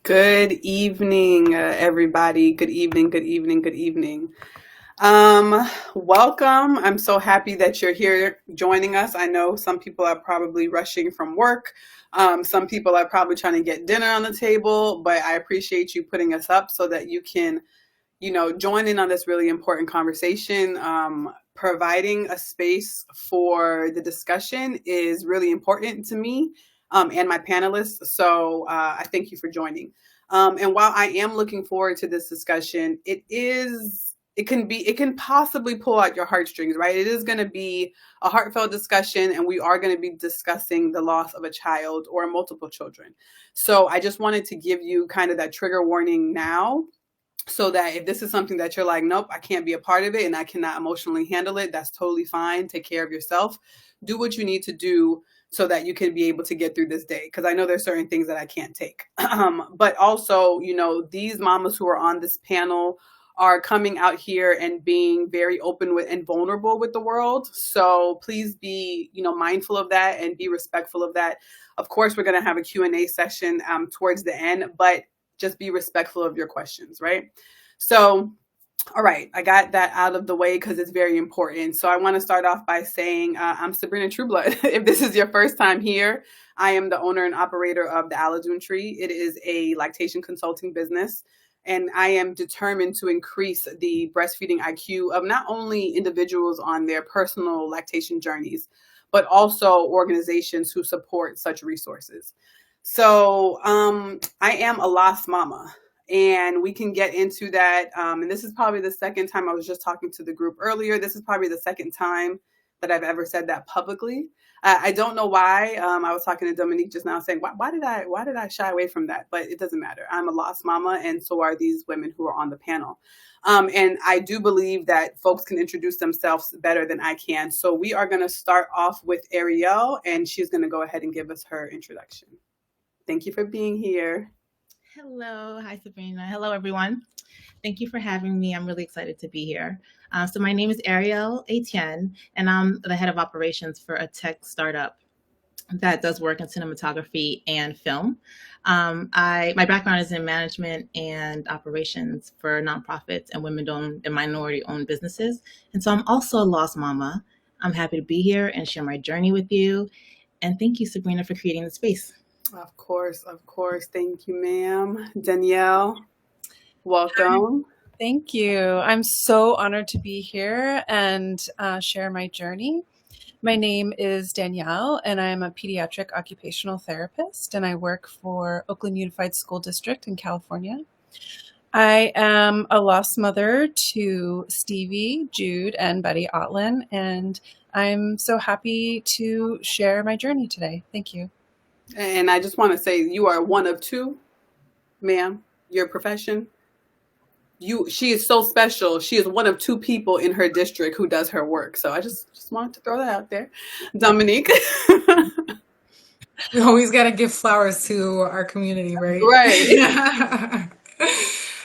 Good evening, everybody. Good evening, good evening, good evening. Welcome. I'm so happy that you're here joining us. I know some people are probably rushing from work. Some people are probably trying to get dinner on the table, but I appreciate you putting us up so that you can, join in on this really important conversation. Providing a space for the discussion is really important to me and my panelists. So I thank you for joining. And while I am looking forward to this discussion, it can possibly pull out your heartstrings, right? It is going to be a heartfelt discussion, and we are going to be discussing the loss of a child or multiple children. So I just wanted to give you kind of that trigger warning now, so that if this is something that you're like, nope, I can't be a part of it and I cannot emotionally handle it, that's totally fine. Take care of yourself. Do what you need to do so that you can be able to get through this day. Because I know there's certain things that I can't take. But also, these mamas who are on this panel are coming out here and being very open with and vulnerable with the world. So please be, mindful of that and be respectful of that. Of course, we're going to have a Q&A session towards the end, but just be respectful of your questions, right? So, all right, I got that out of the way because it's very important. So I want to start off by saying I'm Sabrina Trueblood. If this is your first time here, I am the owner and operator of the Aladun Tree. It is a lactation consulting business, and I am determined to increase the breastfeeding IQ of not only individuals on their personal lactation journeys, but also organizations who support such resources. So I am a lost mama, and we can get into that. And this is probably the second time. I was just talking to the group earlier. This is probably the second time that I've ever said that publicly. I don't know why. I was talking to Dominique just now saying, why did I shy away from that? But it doesn't matter. I'm a lost mama, and so are these women who are on the panel. And I do believe that folks can introduce themselves better than I can. So we are going to start off with Ariel, and she's going to go ahead and give us her introduction. Thank you for being here. Hello. Hi, Sabrina. Hello, everyone. Thank you for having me. I'm really excited to be here. So my name is Ariel Etienne, and I'm the head of operations for a tech startup that does work in cinematography and film. My background is in management and operations for nonprofits and women-owned and minority-owned businesses. And so I'm also a lost mama. I'm happy to be here and share my journey with you. And thank you, Sabrina, for creating the space. Of course. Thank you, ma'am. Danielle, welcome. Thank you. I'm so honored to be here and share my journey. My name is Danielle, and I'm a pediatric occupational therapist, and I work for Oakland Unified School District in California. I am a lost mother to Stevie, Jude, and Betty Otlin, and I'm so happy to share my journey today. Thank you. And I just want to say you are one of two, ma'am. Your profession. She is so special. She is one of two people in her district who does her work. So I just wanted to throw that out there. Dominique. We always got to give flowers to our community, right? Right.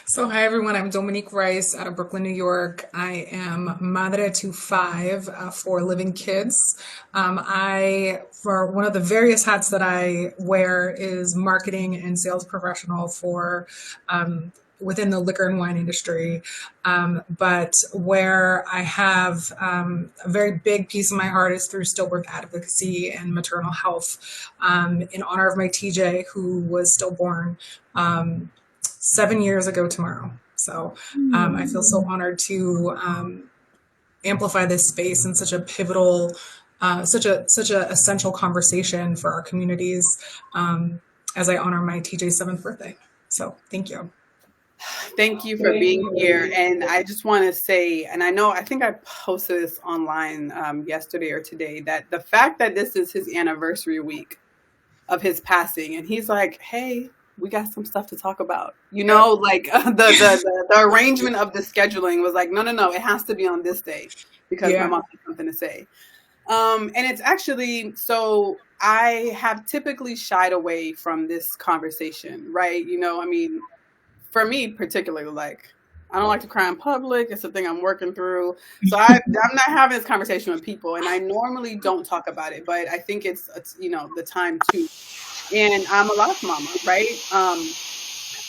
So hi, everyone. I'm Dominique Rice out of Brooklyn, New York. I am madre to 5 for living kids. For one of the various hats that I wear is marketing and sales professional for within the liquor and wine industry. But where I have a very big piece of my heart is through stillbirth advocacy and maternal health, in honor of my TJ, who was stillborn 7 years ago tomorrow. So I feel so honored to amplify this space in such a pivotal, such a essential conversation for our communities as I honor my TJ's 7th birthday. So thank you. Thank you for being here. And I just want to say, and I think I posted this online yesterday or today, that the fact that this is his anniversary week of his passing, and he's like, hey, we got some stuff to talk about. Like the arrangement of the scheduling was like, no, it has to be on this day because my mom has something to say. And it's actually, so I have typically shied away from this conversation, right? For me particularly, like, I don't like to cry in public. It's a thing I'm working through. So I'm not having this conversation with people, and I normally don't talk about it, but I think it's the time to. And I'm a lost mama, right?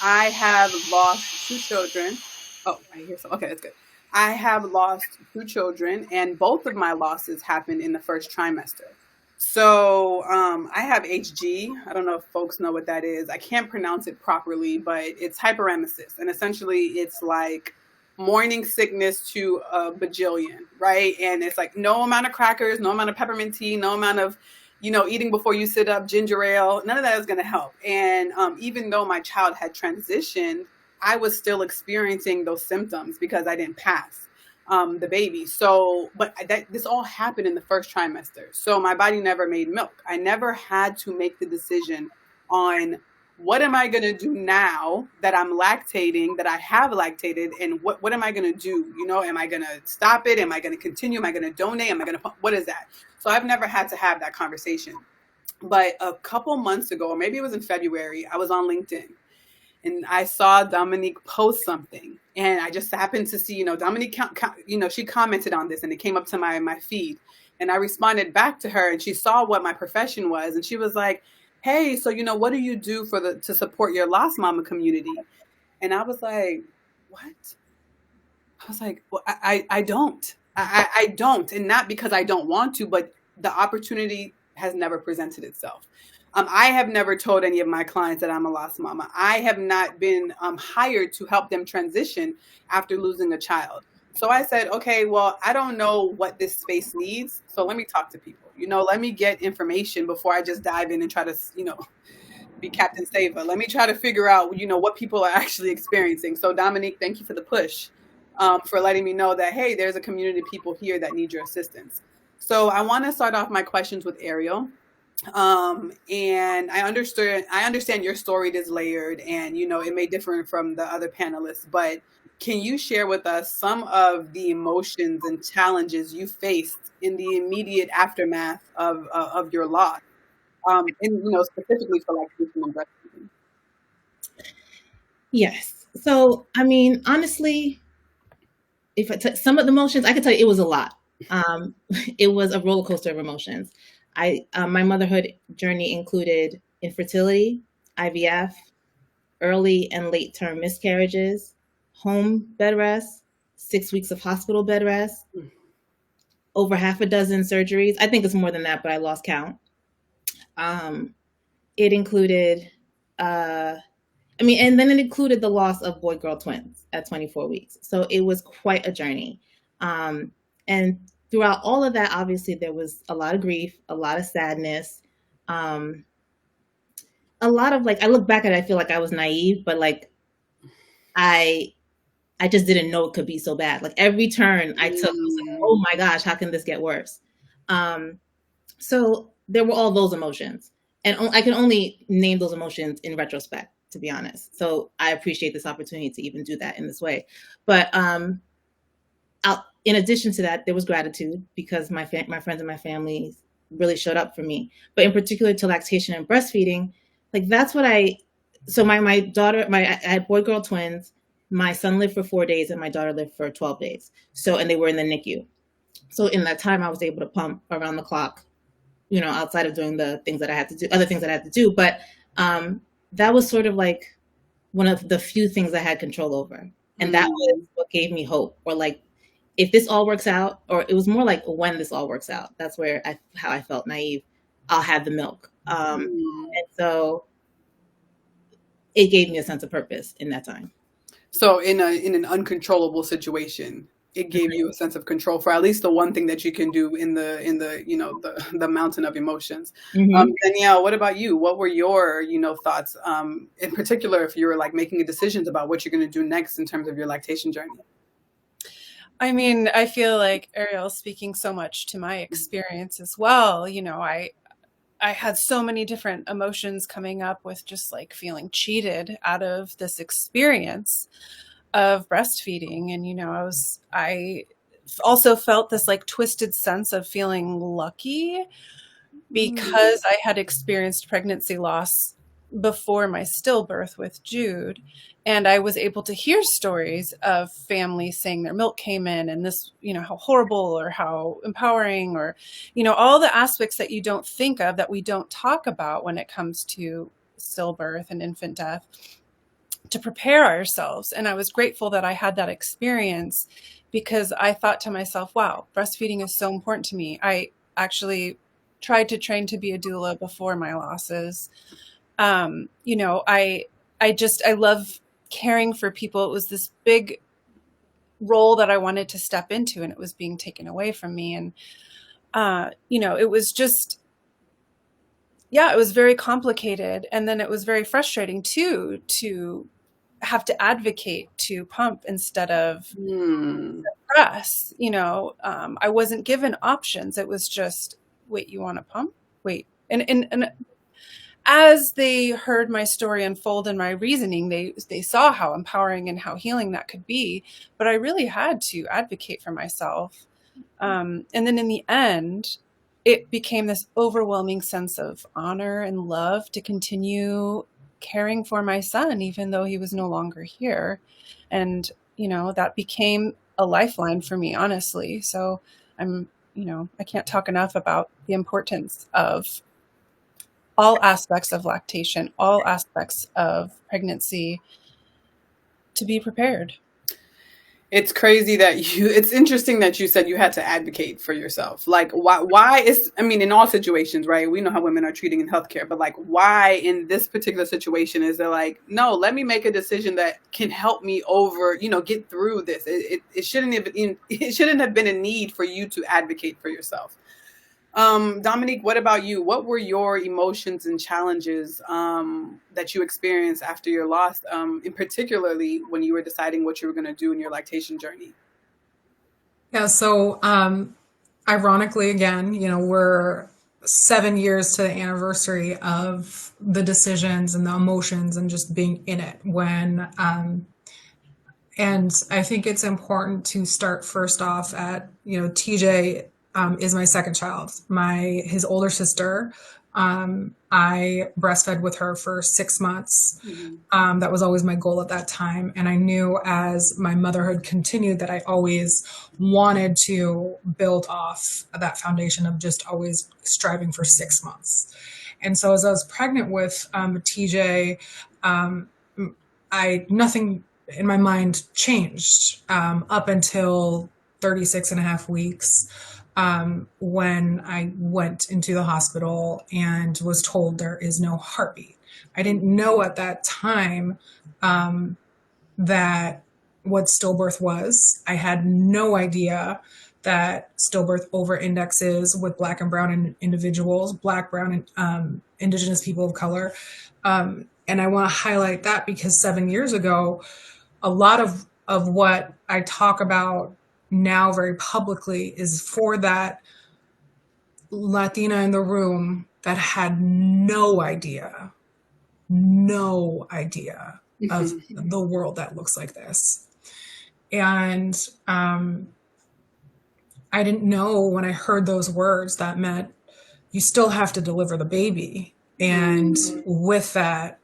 I have lost two children. Oh, I hear some. Okay, that's good. I have lost two children, and both of my losses happened in the first trimester. So I have HG. I don't know if folks know what that is. I can't pronounce it properly, but it's hyperemesis. And essentially, it's like morning sickness to a bajillion, right? And it's like no amount of crackers, no amount of peppermint tea, no amount of, eating before you sit up, ginger ale, none of that is going to help. And even though my child had transitioned, I was still experiencing those symptoms because I didn't pass the baby. So, but this all happened in the first trimester. So my body never made milk. I never had to make the decision on what am I going to do now that I'm lactating, that I have lactated, and what am I going to do? Am I going to stop it? Am I going to continue? Am I going to donate? Am I going to, what is that? So I've never had to have that conversation. But a couple months ago, or maybe it was in February, I was on LinkedIn and I saw Dominique post something, and I just happened to see, Dominique, she commented on this, and it came up to my feed, and I responded back to her, and she saw what my profession was, and she was like, "Hey, so what do you do to support your lost mama community?" And I was like, "What?" I was like, "Well, I don't, I don't, and not because I don't want to, but the opportunity has never presented itself." I have never told any of my clients that I'm a lost mama. I have not been hired to help them transition after losing a child. So I said, okay, well, I don't know what this space needs. So let me talk to people. Let me get information before I just dive in and try to, be Captain Saver. Let me try to figure out, what people are actually experiencing. So Dominique, thank you for the push, for letting me know that, hey, there's a community of people here that need your assistance. So I want to start off my questions with Ariel. And I understand your story is layered, and it may differ from the other panelists, but can you share with us some of the emotions and challenges you faced in the immediate aftermath of your loss, and specifically for lactation and breastfeeding? Yes. So, I mean, honestly, if I took some of the emotions, I could tell you it was a lot. It was a roller coaster of emotions. My motherhood journey included infertility, IVF, early and late term miscarriages, home bed rest, 6 weeks of hospital bed rest, over half a dozen surgeries. I think it's more than that, but I lost count. It included, and then it included the loss of boy-girl twins at 24 weeks. So it was quite a journey. And throughout all of that, obviously, there was a lot of grief, a lot of sadness, a lot of I look back at it, I feel like I was naive, but I just didn't know it could be so bad. Every turn I took, I was like, oh my gosh, how can this get worse? So there were all those emotions. And I can only name those emotions in retrospect, to be honest. So I appreciate this opportunity to even do that in this way. But in addition to that, there was gratitude because my friends and my family really showed up for me. But in particular to lactation and breastfeeding, that's what so my daughter, I had boy-girl twins. My son lived for 4 days and my daughter lived for 12 days. So, and they were in the NICU. So in that time, I was able to pump around the clock, outside of doing the things that I had to do, other things that I had to do. But that was sort of one of the few things I had control over. And that was what gave me hope, or if this all works out, or it was more when this all works out, that's how I felt naive. I'll have the milk. And so it gave me a sense of purpose in that time. So in an uncontrollable situation, it gave you a sense of control for at least the one thing that you can do in the mountain of emotions. Danielle, what about you? What were your thoughts, in particular if you were making decisions about what you're going to do next in terms of your lactation journey? I mean, I feel like Ariel's speaking so much to my experience as well. I had so many different emotions coming up with just feeling cheated out of this experience of breastfeeding. And, I also felt this twisted sense of feeling lucky because I had experienced pregnancy loss before my stillbirth with Jude. And I was able to hear stories of families saying their milk came in and this, how horrible or how empowering, or, all the aspects that you don't think of, that we don't talk about when it comes to stillbirth and infant death, to prepare ourselves. And I was grateful that I had that experience, because I thought to myself, wow, breastfeeding is so important to me. I actually tried to train to be a doula before my losses. You know, I love caring for people. It was this big role that I wanted to step into, and it was being taken away from me. And, you know, it was just, yeah, it was very complicated. And then it was very frustrating too, to have to advocate to pump instead of press. You know, I wasn't given options. It was just, wait, you want to pump? Wait. And as they heard my story unfold and my reasoning, they saw how empowering and how healing that could be. But I really had to advocate for myself. And then in the end, it became this overwhelming sense of honor and love to continue caring for my son, even though he was no longer here. And, you know, that became a lifeline for me, honestly. So I'm, you know, I can't talk enough about the importance of all aspects of lactation, all aspects of pregnancy, to be prepared. It's crazy that it's interesting that you said you had to advocate for yourself. Like, why is, I mean, in all situations, right? We know how women are treating in healthcare, but like, why in this particular situation is it like, no, let me make a decision that can help me over, you know, get through this. It shouldn't have been a need for you to advocate for yourself. Dominique, what about you? What were your emotions and challenges that you experienced after your loss, in particularly when you were deciding what you were going to do in your lactation journey? Yeah, so ironically, again, you know, we're 7 years to the anniversary of the decisions and the emotions and just being in it when, and I think it's important to start first off at, you know, TJ is my second child. His older sister, I breastfed with her for 6 months. That was always my goal at that time. And I knew as my motherhood continued that I always wanted to build off that foundation of just always striving for 6 months. And so as I was pregnant with TJ, nothing in my mind changed up until 36 and a half weeks. When I went into the hospital and was told there is no heartbeat. I didn't know at that time that what stillbirth was. I had no idea that stillbirth over-indexes with Black and Brown individuals, Black, Brown, and Indigenous people of color. And I want to highlight that because 7 years ago, a lot of what I talk about now very publicly is for that Latina in the room that had no idea of the world that looks like this. And I didn't know when I heard those words that meant you still have to deliver the baby. And with that,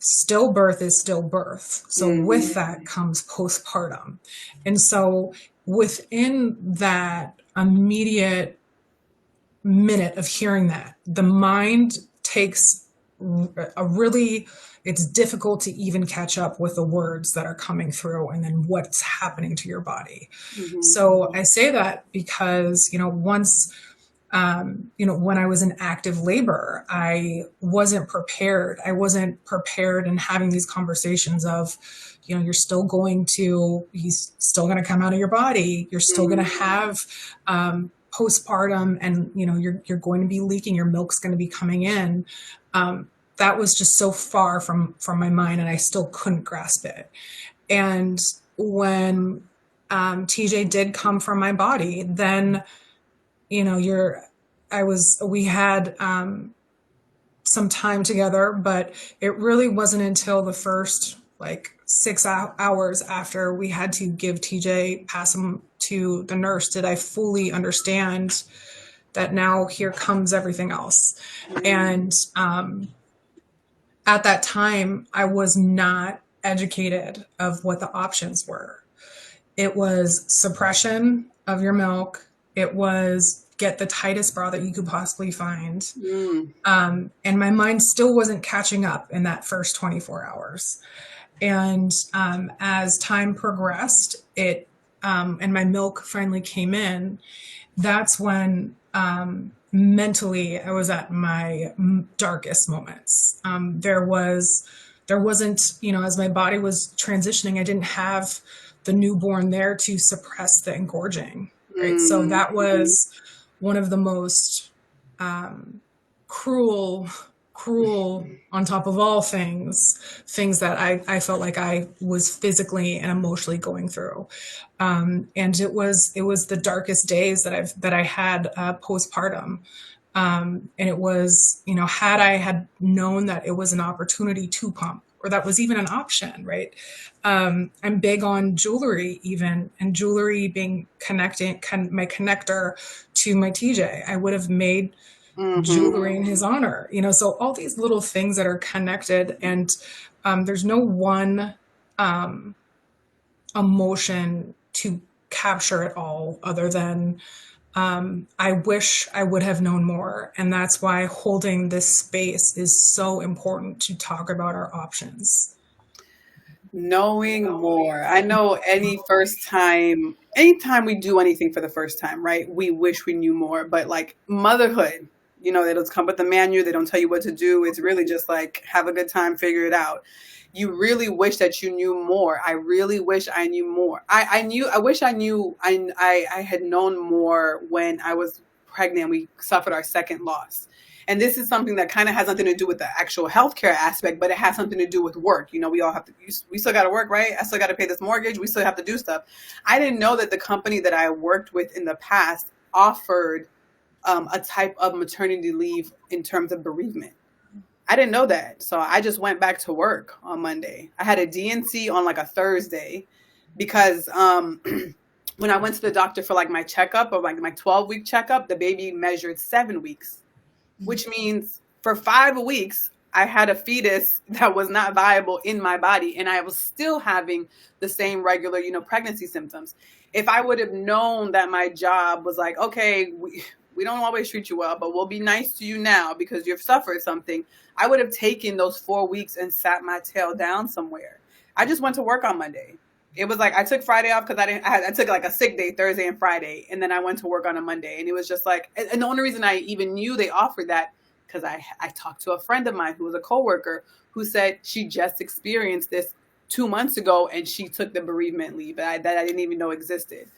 stillbirth is stillbirth. So with that comes postpartum. And so within that immediate minute of hearing that, the mind takes it's difficult to even catch up with the words that are coming through and then what's happening to your body. So I say that because, you know, once, you know, when I was in active labor, I wasn't prepared. I wasn't prepared in having these conversations of, you know, he's still going to come out of your body. You're still going to have postpartum and, you know, you're going to be leaking, your milk's going to be coming in. That was just so far from my mind, and I still couldn't grasp it. And when TJ did come from my body, then, you know, we had some time together, but it really wasn't until the first like 6 hours after we had to give TJ, pass him to the nurse, did I fully understand that now here comes everything else. And at that time, I was not educated of what the options were. It was suppression of your milk. It was get the tightest bra that you could possibly find. And my mind still wasn't catching up in that first 24 hours. And as time progressed, and my milk finally came in, that's when mentally I was at my darkest moments. There wasn't, as my body was transitioning, I didn't have the newborn there to suppress the engorging, right? So that was one of the most cruel, on top of all things that I felt like I was physically and emotionally going through. And it was the darkest days that I had postpartum. And it was, had I had known that it was an opportunity to pump, or that was even an option, right? I'm big on jewelry, even, and jewelry being my connector to my TJ. I would have made jewelry in his honor, so all these little things that are connected, and there's no one emotion to capture it all other than I wish I would have known more. And that's why holding this space is so important, to talk about our options. Knowing more. I know anytime we do anything for the first time, right? We wish we knew more, but like motherhood, they don't come with the manual. They don't tell you what to do. It's really just like, have a good time, figure it out. You really wish that you knew more. I really wish I knew more. I wish I knew, I had known more when I was pregnant. We suffered our second loss. And this is something that kind of has nothing to do with the actual healthcare aspect, but it has something to do with work. We all have to, we still got to work, right? I still got to pay this mortgage. We still have to do stuff. I didn't know that the company that I worked with in the past offered a type of maternity leave in terms of bereavement. I didn't know that. So I just went back to work on Monday. I had a DNC on like a Thursday because when I went to the doctor for like my checkup, or like my 12-week checkup, the baby measured 7 weeks, which means for 5 weeks, I had a fetus that was not viable in my body. And I was still having the same regular, pregnancy symptoms. If I would have known that my job was like, okay, we don't always treat you well, but we'll be nice to you now because you've suffered something, I would have taken those 4 weeks and sat my tail down somewhere. I just went to work on Monday. It was like I took Friday off because I took like a sick day Thursday and Friday, and then I went to work on a Monday. And it was just like, and the only reason I even knew they offered that, because I talked to a friend of mine who was a coworker who said she just experienced this 2 months ago, and she took the bereavement leave that I didn't even know existed.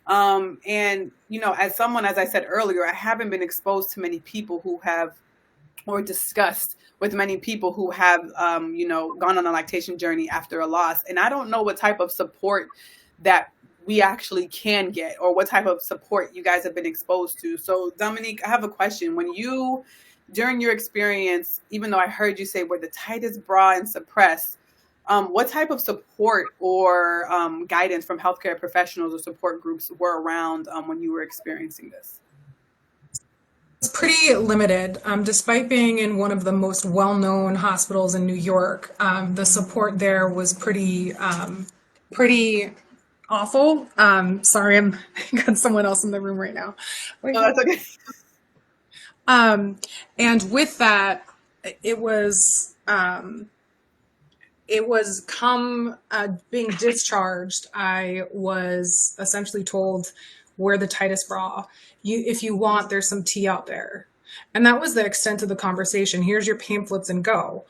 And as someone, as I said earlier, I haven't been exposed to many people who have, or discussed with many people who have, gone on a lactation journey after a loss. And I don't know what type of support that we actually can get, or what type of support you guys have been exposed to. So Dominique, I have a question. When you, during your experience, even though I heard you say we're the tightest bra and suppressed, what type of support or guidance from healthcare professionals or support groups were around when you were experiencing this? It's pretty limited. Despite being in one of the most well-known hospitals in New York, the support there was pretty awful. Sorry, I got someone else in the room right now. No, that's okay. And with that, it was being discharged, I was essentially told, wear the tightest bra. If you want, there's some tea out there. And that was the extent of the conversation. Here's your pamphlets and go.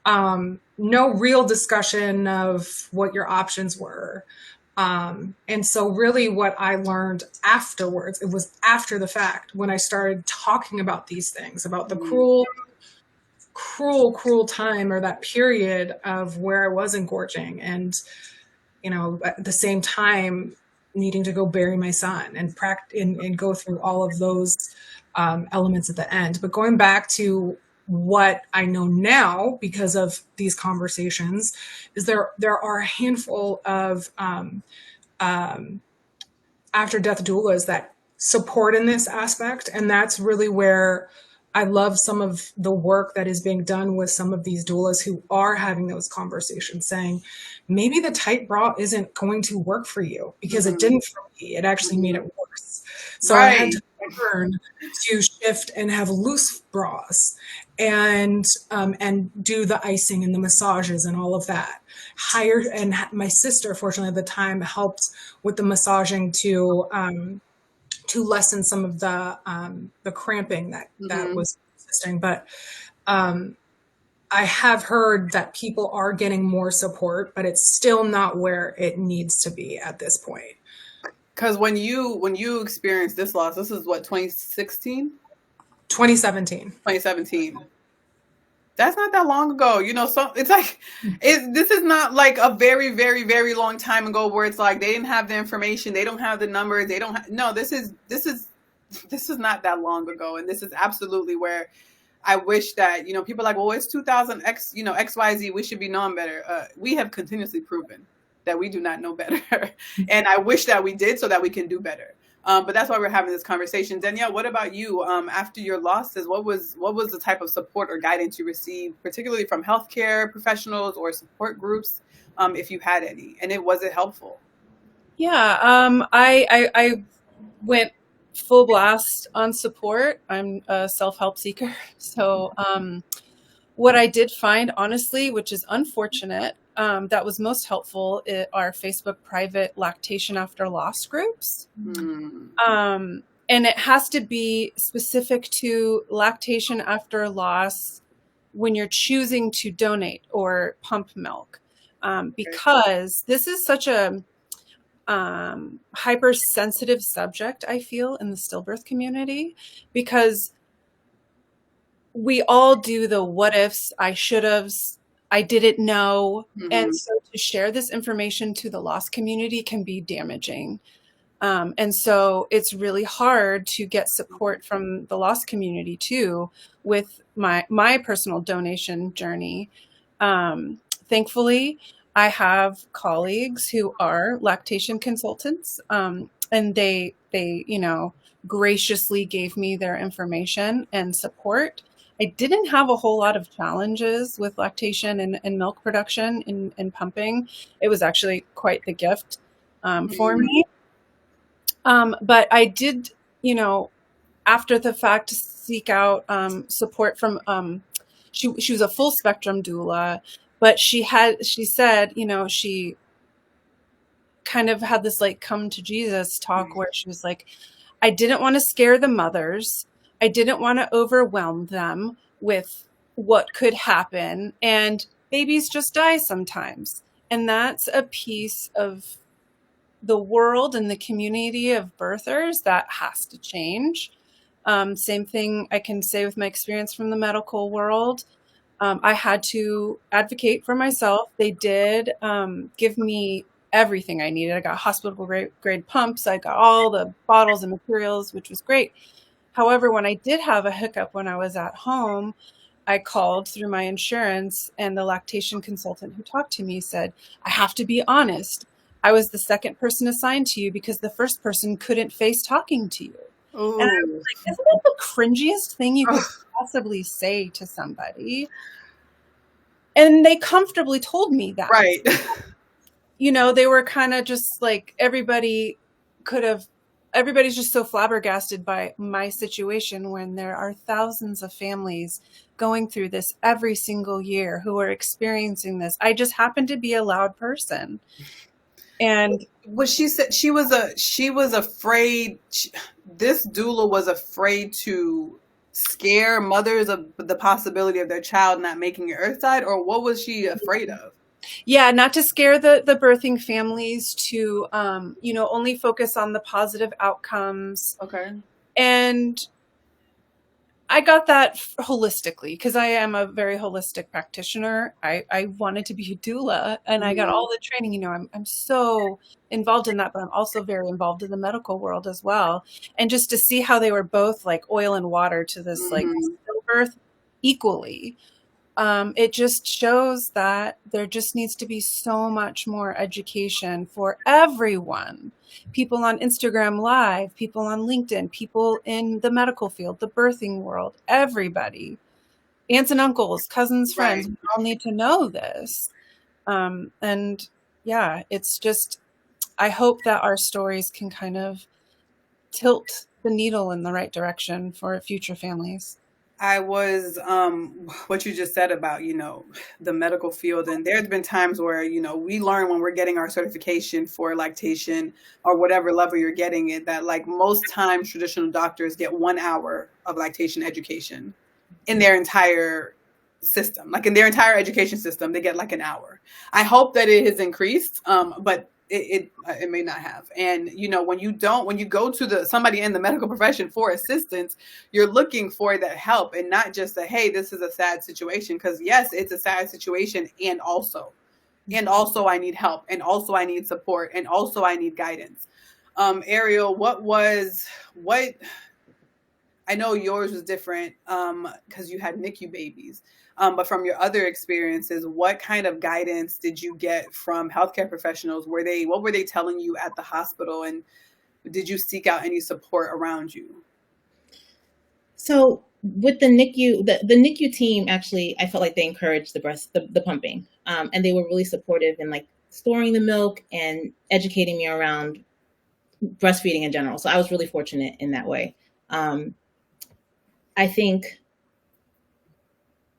No real discussion of what your options were. And so really what I learned afterwards, it was after the fact when I started talking about these things, about the cruel time, or that period of where I was engorging, and, at the same time needing to go bury my son and and go through all of those elements at the end. But going back to what I know now because of these conversations is there are a handful of after death doulas that support in this aspect. And that's really where I love some of the work that is being done with some of these doulas who are having those conversations, saying, maybe the tight bra isn't going to work for you, because it didn't for me. It actually made it worse. So I had Right. to learn to shift and have loose bras and do the icing and the massages and all of that. Hired and my sister, fortunately at the time, helped with the massaging to lessen some of the cramping that Hmm. was persisting. But um, I have heard that people are getting more support, but it's still not where it needs to be at this point. Because when you experienced this loss, this is what, 2016, 2017. 2017. That's not that long ago. So it's like this is not like a very, very, very long time ago where it's like they didn't have the information, they don't have the numbers, they don't no, this is not that long ago. And this is absolutely where I wish that, people are like, well, it's 2000 X, XYZ, we should be knowing better. We have continuously proven that we do not know better. And I wish that we did so that we can do better. But that's why we're having this conversation. Danielle, what about you? After your losses, what was the type of support or guidance you received, particularly from healthcare professionals or support groups, if you had any? And was it helpful? Yeah, I went full blast on support. I'm a self-help seeker. So what I did find, honestly, which is unfortunate, that was most helpful are Facebook private lactation after loss groups. Hmm. And it has to be specific to lactation after loss when you're choosing to donate or pump milk. Because this is such a hypersensitive subject, I feel, in the stillbirth community, because we all do the what ifs, I should have's, I didn't know. And Hmm. so to share this information to the loss community can be damaging. And so it's really hard to get support from the loss community too with my personal donation journey. Thankfully, I have colleagues who are lactation consultants, and they graciously gave me their information and support. I didn't have a whole lot of challenges with lactation and milk production and pumping. It was actually quite the gift for Hmm. me. But I did, after the fact, seek out support from. She was a full spectrum doula, but she said, she kind of had this like come to Jesus talk where she was like, I didn't want to scare the mothers. I didn't want to overwhelm them with what could happen, and babies just die sometimes, and that's a piece of the world and the community of birthers that has to change. Same thing I can say with my experience from the medical world. I had to advocate for myself. They did give me everything I needed. I got hospital grade pumps. I got all the bottles and materials, which was great. However, when I did have a hiccup when I was at home, I called through my insurance, and the lactation consultant who talked to me said, I have to be honest. I was the second person assigned to you because the first person couldn't face talking to you. And I was Ooh. like, isn't that the cringiest thing you could possibly say to somebody? And they comfortably told me that. Right. They were kind of just like everybody's just so flabbergasted by my situation when there are thousands of families going through this every single year who are experiencing this. I just happen to be a loud person. And What she said, she was afraid. This doula was afraid to scare mothers of the possibility of their child not making it earthside, or what was she afraid of? yeah, not to scare the birthing families, to only focus on the positive outcomes. Okay. And I got that holistically because I am a very holistic practitioner. I wanted to be a doula, and I got all the training. I'm so involved in that, but I'm also very involved in the medical world as well. And just to see how they were both like oil and water to this like Mhm. stillbirth equally, it just shows that there just needs to be so much more education for everyone. People on Instagram Live, people on LinkedIn, people in the medical field, the birthing world, everybody, aunts and uncles, cousins, friends, Right. we all need to know this. And yeah, it's just, I hope that our stories can kind of tilt the needle in the right direction for future families. I was what you just said about, the medical field, and there's been times where, we learn when we're getting our certification for lactation or whatever level you're getting it, that like most times traditional doctors get 1 hour of lactation education in their entire system. Like in their entire education system, they get like an hour. I hope that it has increased, but it may not have. And when you go to somebody in the medical profession for assistance, you're looking for that help and not just a, hey, this is a sad situation, because yes, it's a sad situation, and also I need help, and also I need support, and also I need guidance. Ariel, what I know yours was different because you had NICU babies. But from your other experiences, what kind of guidance did you get from healthcare professionals? What were they telling you at the hospital? And did you seek out any support around you? So with the NICU, the NICU team, actually, I felt like they encouraged the pumping. And they were really supportive in like storing the milk and educating me around breastfeeding in general. So I was really fortunate in that way. I think,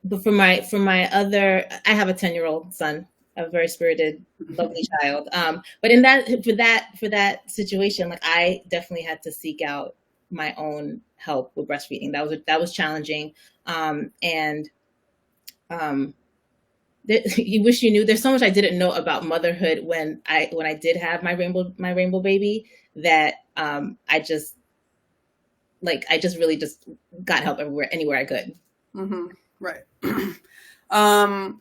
but for my other, I have a 10-year-old son, a very spirited, lovely child. But for that situation, like I definitely had to seek out my own help with breastfeeding. That was challenging. You wish you knew. There's so much I didn't know about motherhood when I did have my rainbow baby, that I just really just got help anywhere I could. Mm-hmm. Right. I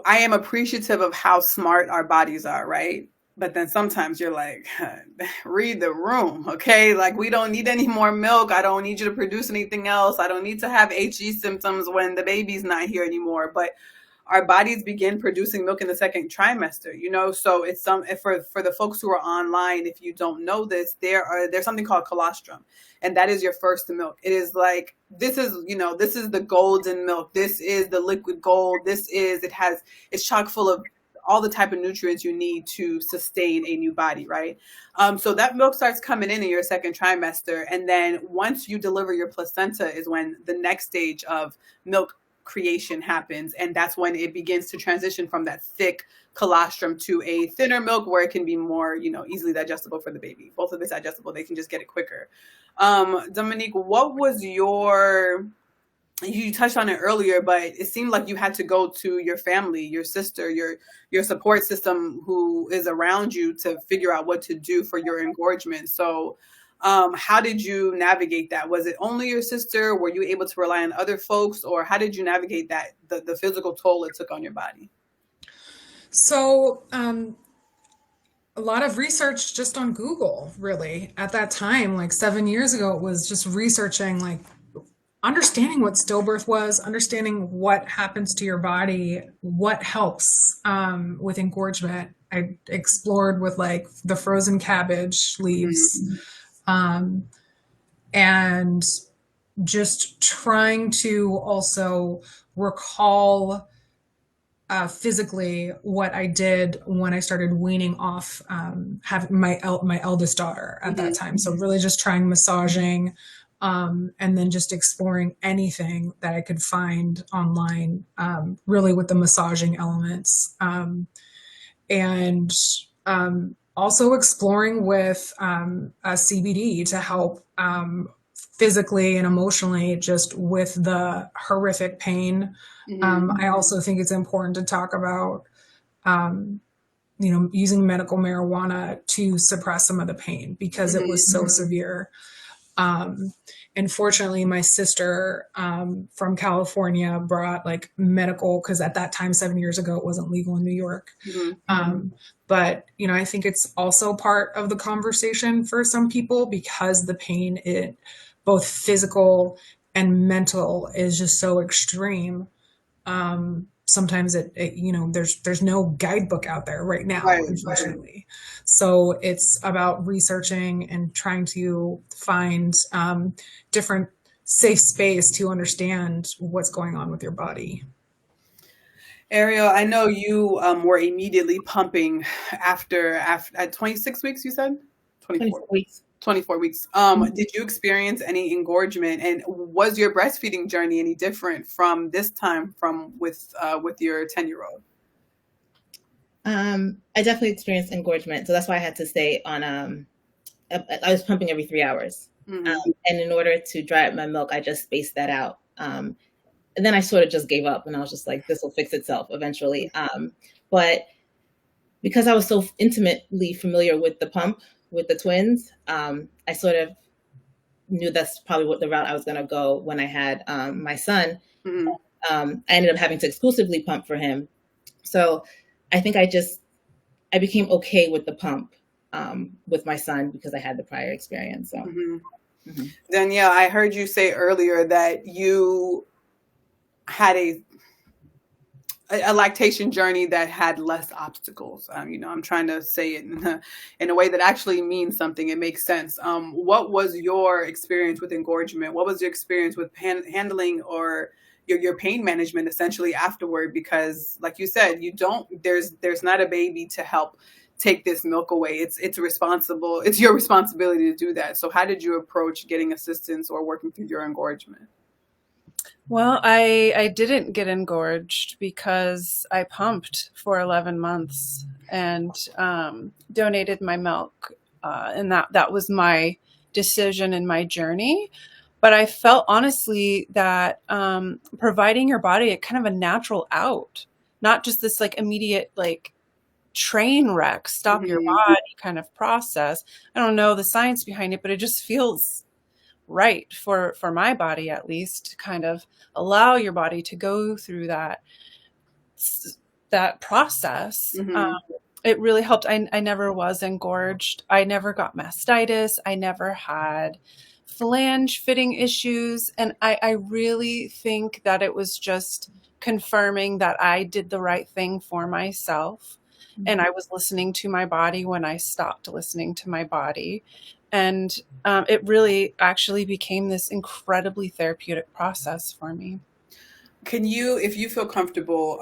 am appreciative of how smart our bodies are, right? But then sometimes you're like, read the room, okay? Like, we don't need any more milk. I don't need you to produce anything else. I don't need to have HE symptoms when the baby's not here anymore. But our bodies begin producing milk in the second trimester, so it's for the folks who are online, if you don't know this, there's something called colostrum, and that is your first milk. It is like, this is the golden milk. This is the liquid gold. It's chock full of all the type of nutrients you need to sustain a new body, right? So that milk starts coming in your second trimester, and then once you deliver your placenta is when the next stage of milk creation happens, and that's when it begins to transition from that thick colostrum to a thinner milk where it can be more easily digestible for the baby. Both of it's digestible, they can just get it quicker. Dominique, what was you touched on it earlier, but it seemed like you had to go to your family, your sister, your support system who is around you to figure out what to do for your engorgement. So how did you navigate that? Was it only your sister? Were you able to rely on other folks, or how did you navigate that, the physical toll it took on your body? So, a lot of research just on Google, really. At that time, like 7 years ago, it was just researching, like understanding what stillbirth was, understanding what happens to your body, what helps with engorgement. I explored with like the frozen cabbage leaves. And just trying to also recall physically what I did when I started weaning off having my eldest daughter at that time. So really just trying massaging, and then just exploring anything that I could find online, really with the massaging elements, and also exploring with a CBD to help physically and emotionally, just with the horrific pain. I also think it's important to talk about, using medical marijuana to suppress some of the pain because it was so severe. And fortunately, my sister from California brought like medical, because at that time, 7 years ago, it wasn't legal in New York. But, I think it's also part of the conversation for some people because the pain, both physical and mental, is just so extreme. Sometimes there's no guidebook out there right now, unfortunately. So it's about researching and trying to find different safe space to understand what's going on with your body. Ariel, I know you were immediately pumping after at 26 weeks, you said? 24. 24 weeks. 24 weeks. Did you experience any engorgement, and was your breastfeeding journey any different from this time from with your 10-year-old? I definitely experienced engorgement, so that's why I had to stay on. I was pumping every 3 hours, and in order to dry up my milk, I just spaced that out. And then I sort of just gave up, and I was just like, "This will fix itself eventually." But because I was so intimately familiar with the pump with the twins, I sort of knew that's probably what the route I was going to go when I had my son. I ended up having to exclusively pump for him. So I think I became okay with the pump with my son because I had the prior experience. So. Danielle, I heard you say earlier that you had a lactation journey that had less obstacles. I'm trying to say it in a way that actually means something. It makes sense. What was your experience with engorgement? What was your experience with handling or your pain management essentially afterward? Because like you said, there's not a baby to help take this milk away. It's your responsibility to do that. So how did you approach getting assistance or working through your engorgement? Well, I didn't get engorged because I pumped for 11 months and donated my milk. And that was my decision and my journey. But I felt honestly that providing your body a kind of a natural out, not just this like immediate like train wreck, stop your body kind of process. I don't know the science behind it, but it just feels right for my body, at least, to kind of allow your body to go through that process. It really helped. I never was engorged. I never got mastitis. I never had flange fitting issues. And I really think that it was just confirming that I did the right thing for myself. And I was listening to my body when I stopped listening to my body. And it really actually became this incredibly therapeutic process for me. Can you, if you feel comfortable,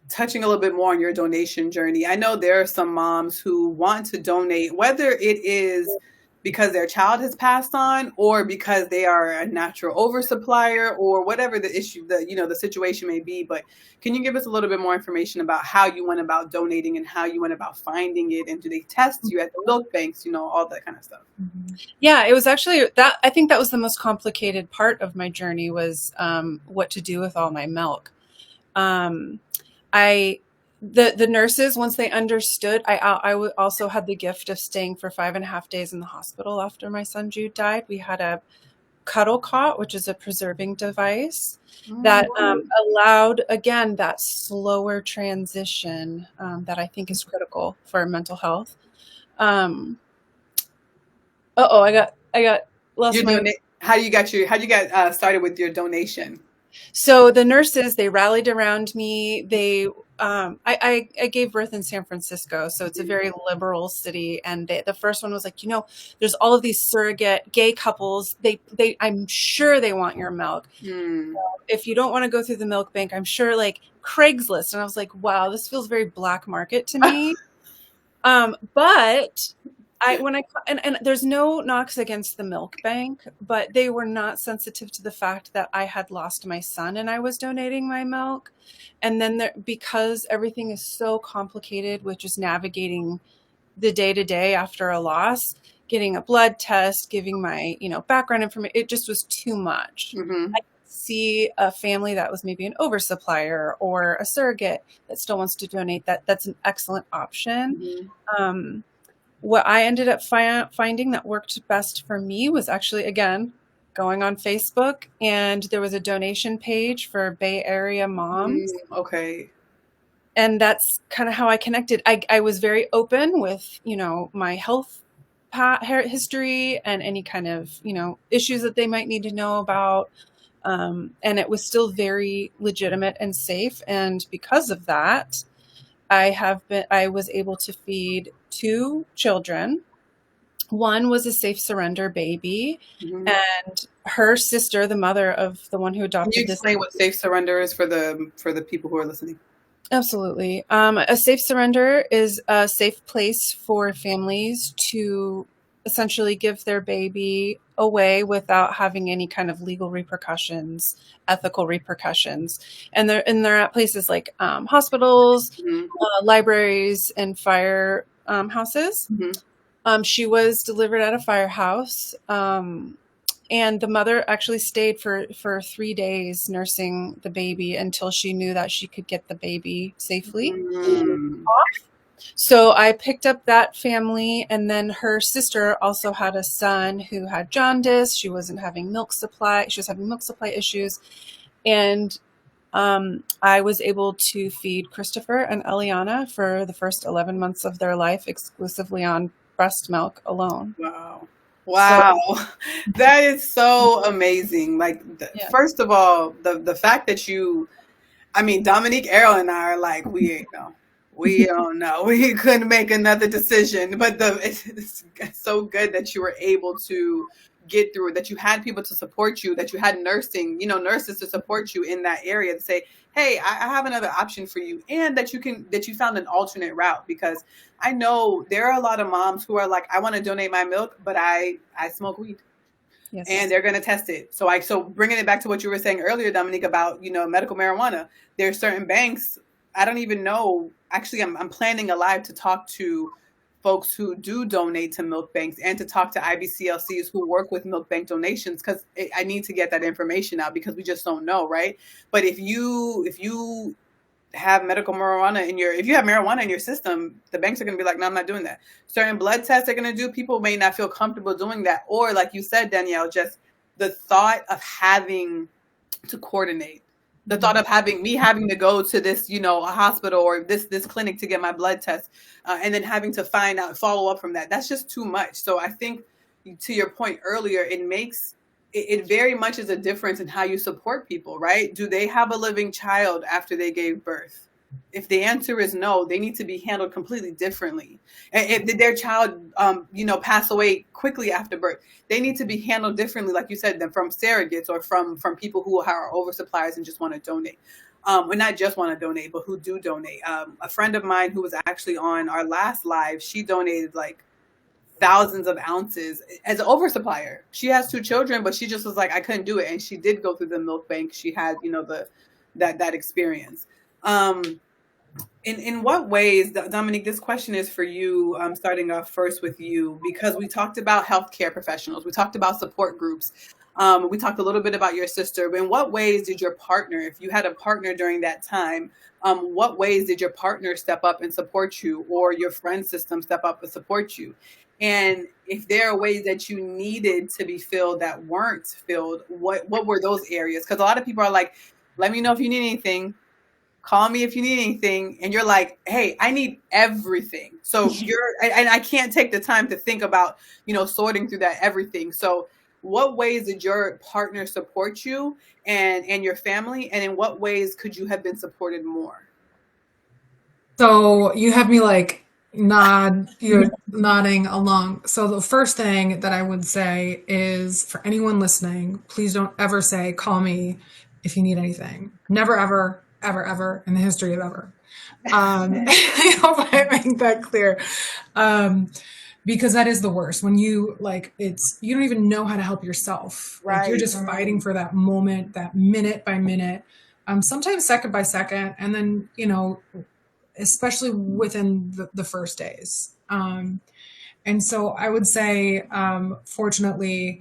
touching a little bit more on your donation journey? I know there are some moms who want to donate, whether it is because their child has passed on or because they are a natural oversupplier or whatever the issue, the situation may be. But can you give us a little bit more information about how you went about donating and how you went about finding it? And do they test you at the milk banks, all that kind of stuff? Yeah, it was actually that. I think that was the most complicated part of my journey was what to do with all my milk. The nurses, once they understood, I also had the gift of staying for 5.5 days in the hospital after my son Jude died. We had a cuddle cot, which is a preserving device that allowed, again, that slower transition that I think is critical for mental health. I got lost. How you got started with your donation? So the nurses, they rallied around me. I gave birth in San Francisco, so it's a very liberal city. And the first one was like, there's all of these surrogate gay couples. I'm sure they want your milk. So if you don't want to go through the milk bank, I'm sure like Craigslist. And I was like, wow, this feels very black market to me. But and there's no knocks against the milk bank, but they were not sensitive to the fact that I had lost my son and I was donating my milk. And then because everything is so complicated with just navigating the day-to-day after a loss, getting a blood test, giving my, background information, it just was too much. I could see a family that was maybe an oversupplier or a surrogate that still wants to donate. That's an excellent option. What I ended up finding that worked best for me was actually, again, going on Facebook, and there was a donation page for Bay Area moms. Okay. And that's kind of how I connected. I was very open with, my health history and any kind of, issues that they might need to know about. And it was still very legitimate and safe. And because of that, I was able to feed 2 children. One was a safe surrender baby, and her sister, the mother of the one who adopted Can you explain what safe surrender is for the people who are listening? Absolutely. A safe surrender is a safe place for families to essentially give their baby away without having any kind of legal repercussions, ethical repercussions. And they're at places like hospitals, Mhm. libraries, and fire houses. Mhm. She was delivered at a firehouse. And the mother actually stayed for 3 days nursing the baby until she knew that she could get the baby safely. Mm. So I picked up that family, and then her sister also had a son who had jaundice. She wasn't having milk supply. She was having milk supply issues. And I was able to feed Christopher and Eliana for the first 11 months of their life exclusively on breast milk alone. Wow. So, Wow. That is so amazing. Like, yeah. first of all, the fact that I mean, Dominique, Errol, and I are like, we ain't know. We don't know. We couldn't make another decision. But it's so good that you were able to get through it, that you had people to support you, that you had nurses to support you in that area to say, hey, I have another option for you. And that you found an alternate route, because I know there are a lot of moms who are like, I want to donate my milk, but I smoke weed. Yes. And they're going to test it. So bringing it back to what you were saying earlier, Dominique, about, medical marijuana, there are certain banks. I don't even know. Actually, I'm planning a live to talk to folks who do donate to milk banks, and to talk to IBCLCs who work with milk bank donations, because I need to get that information out, because we just don't know, right? But if you have medical marijuana if you have marijuana in your system, the banks are going to be like, no, I'm not doing that. Certain blood tests they're going to do, people may not feel comfortable doing that. Or like you said, Danielle, just the thought of having to coordinate, the thought of having to go to this, a hospital or this clinic to get my blood test, and then having to follow up from that. That's just too much. So I think, to your point earlier, it very much is a difference in how you support people, right? Do they have a living child after they gave birth? If the answer is no, they need to be handled completely differently. And if did their child, pass away quickly after birth, they need to be handled differently, like you said, than from surrogates or from people who are oversuppliers and just want to donate. Or not just want to donate, but who do donate. A friend of mine who was actually on our last live, she donated like thousands of ounces as an oversupplier. She has 2 children, but she just was like, I couldn't do it. And she did go through the milk bank. She had, that experience. In what ways, Dominique, this question is for you, starting off first with you, because we talked about healthcare professionals. We talked about support groups. We talked a little bit about your sister, but in what ways did your partner, if you had a partner during that time, what ways did your partner step up and support you, or your friend system step up and support you? And if there are ways that you needed to be filled that weren't filled, what were those areas? Because a lot of people are like, let me know if you need anything. Call me if you need anything. And you're like, hey, I need everything. So and I can't take the time to think about, sorting through that everything. So what ways did your partner support you and your family? And in what ways could you have been supported more? So you have me like you're nodding along. So the first thing that I would say is, for anyone listening, please don't ever say, call me if you need anything. Never, ever, ever, ever in the history of ever. I hope I make that clear. Because that is the worst when you you don't even know how to help yourself. Like, Right. you're just fighting for that moment, that minute by minute, sometimes second by second. And then, especially within the first days. And so I would say, fortunately,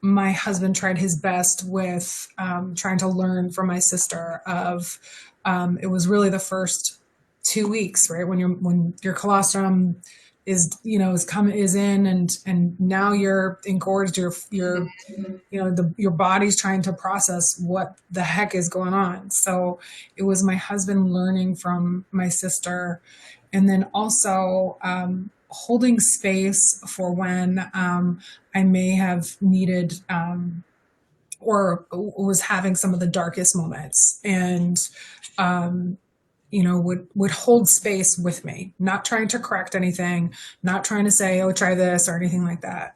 my husband tried his best with trying to learn from my sister it was really the first 2 weeks, right? When your colostrum is in, and now you're engorged, your body's trying to process what the heck is going on. So it was my husband learning from my sister, and then also holding space for when I may have needed or was having some of the darkest moments, and would hold space with me, not trying to correct anything, not trying to say, oh, try this or anything like that.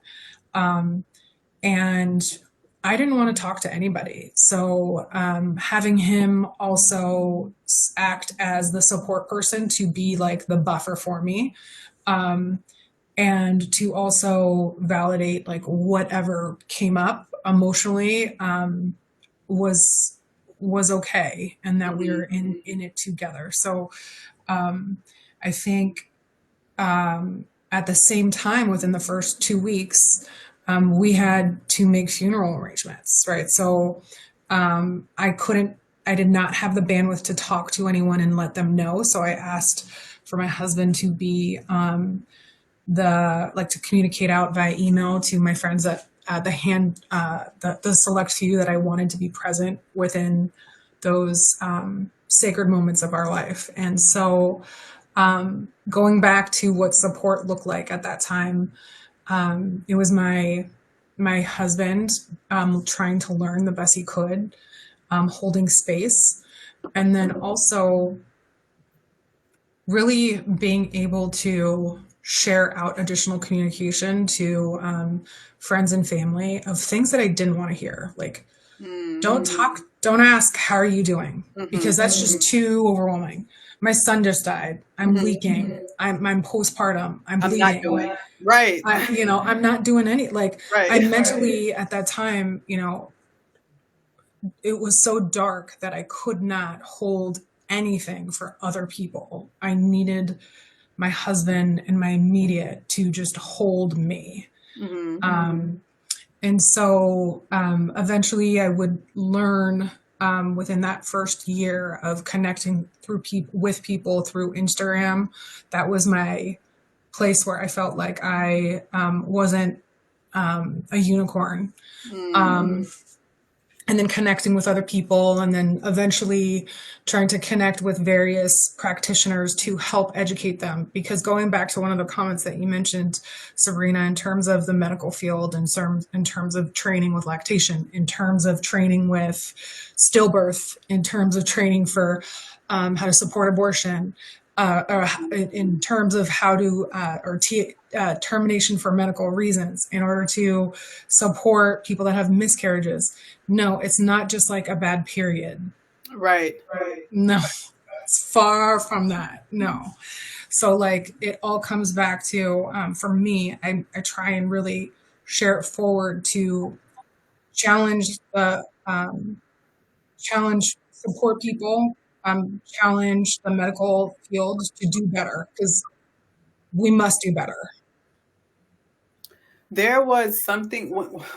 And I didn't want to talk to anybody. So having him also act as the support person to be like the buffer for me, um, and to also validate like whatever came up emotionally, was okay, and that we were in it together. So I think at the same time, within the first 2 weeks, we had to make funeral arrangements, right? So I did not have the bandwidth to talk to anyone and let them know. So I asked for my husband to be to communicate out via email to my friends at the select few that I wanted to be present within those sacred moments of our life. And so going back to what support looked like at that time, it was my husband trying to learn the best he could, holding space, and then also really being able to share out additional communication to friends and family of things that I didn't want to hear. Like, don't ask, how are you doing? Because that's just too overwhelming. My son just died. I'm leaking. I'm postpartum. I'm bleeding. Not doing right. I'm not doing any, like, right. I mentally at that time, it was so dark that I could not hold anything for other people. I needed my husband and my immediate to just hold me. And so eventually I would learn within that first year of connecting with people through Instagram. That was my place where I felt like I wasn't a unicorn. And then connecting with other people, and then eventually trying to connect with various practitioners to help educate them. Because going back to one of the comments that you mentioned, Sabrina, in terms of the medical field, in terms of training with lactation, in terms of training with stillbirth, in terms of training for how to support abortion, or in terms of how to, termination for medical reasons in order to support people that have miscarriages. No, it's not just like a bad period. Right. No, it's far from that. No. So like it all comes back to, for me, I try and really share it forward to challenge support people, challenge the medical field to do better, because we must do better. There was something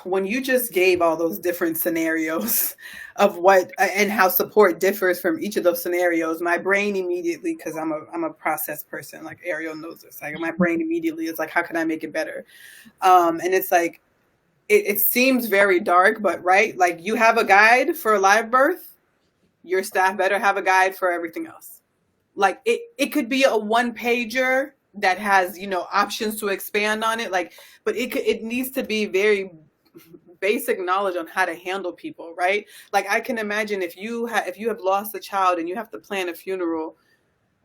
when you just gave all those different scenarios of what and how support differs from each of those scenarios. My brain immediately, because I'm a process person, like Ariel knows this. Like my brain immediately is like, how can I make it better? And it's like it seems very dark, but right, like you have a guide for a live birth, your staff better have a guide for everything else. Like it could be a 1-pager that has, options to expand on it. Like, but it needs to be very basic knowledge on how to handle people, right? Like I can imagine if you have lost a child and you have to plan a funeral,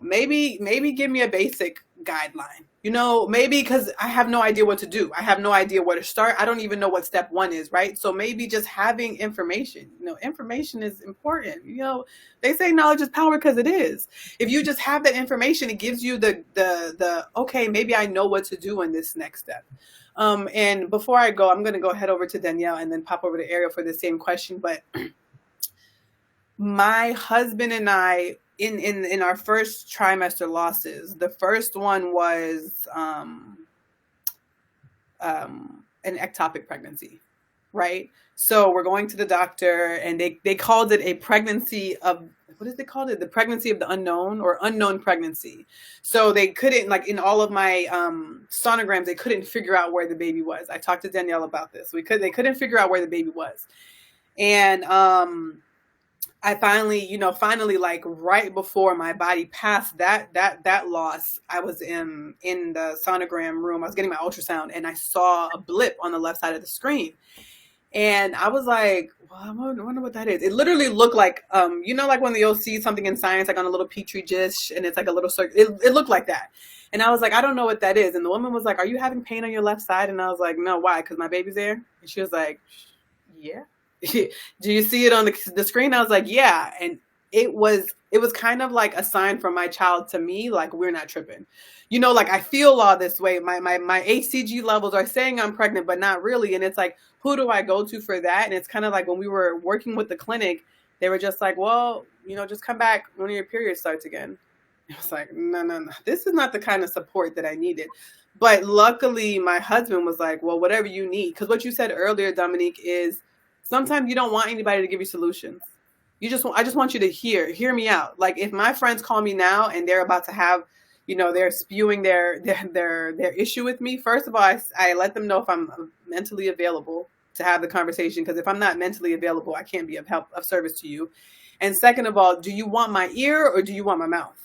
maybe give me a basic guideline, maybe, because I have no idea what to do. I have no idea where to start. I don't even know what step 1 is, right? So maybe just having information, information is important. They say knowledge is power, because it is. If you just have that information, it gives you the okay, maybe I know what to do in this next step. And before I go, I'm going to go head over to Danielle and then pop over to Ariel for the same question. But my husband and I, in our first trimester losses, the first one was an ectopic pregnancy, right? So we're going to the doctor, and they called it a pregnancy of, what did they call it? The pregnancy of the unknown, or unknown pregnancy. So they couldn't, like in all of my sonograms, they couldn't figure out where the baby was. I talked to Danielle about this. They couldn't figure out where the baby was. And I finally, like right before my body passed that loss, I was in the sonogram room. I was getting my ultrasound, and I saw a blip on the left side of the screen. And I was like, well, I wonder what that is. It literally looked like, like when you'll see something in science, like on a little petri dish, and it's like a little circle. It looked like that. And I was like, I don't know what that is. And the woman was like, are you having pain on your left side? And I was like, no, why? Because my baby's there. And she was like, yeah. Do you see it on the screen? I was like, yeah. And it was kind of like a sign from my child to me, like, we're not tripping. Like, I feel all this way. My HCG levels are saying I'm pregnant, but not really. And it's like, who do I go to for that? And it's kind of like when we were working with the clinic, they were just like, well, just come back when your period starts again. I was like, no, no, no. This is not the kind of support that I needed. But luckily, my husband was like, well, whatever you need. Because what you said earlier, Dominique, is sometimes you don't want anybody to give you solutions. I just want you to hear me out. Like, if my friends call me now and they're about to have, they're spewing their issue with me. First of all, I let them know if I'm mentally available to have the conversation. Because if I'm not mentally available, I can't be of service to you. And second of all, do you want my ear or do you want my mouth?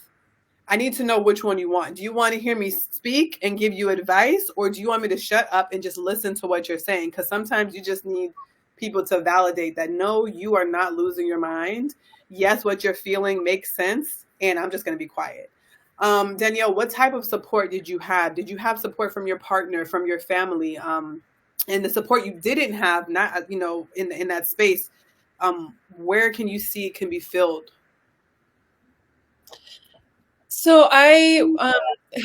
I need to know which one you want. Do you want to hear me speak and give you advice, or do you want me to shut up and just listen to what you're saying? Because sometimes you just need people to validate that, no, you are not losing your mind. Yes, what you're feeling makes sense, and I'm just going to be quiet. Danielle, what type of support did you have? Did you have support from your partner, from your family? And the support you didn't have, not in that space, where can you see it can be filled? So I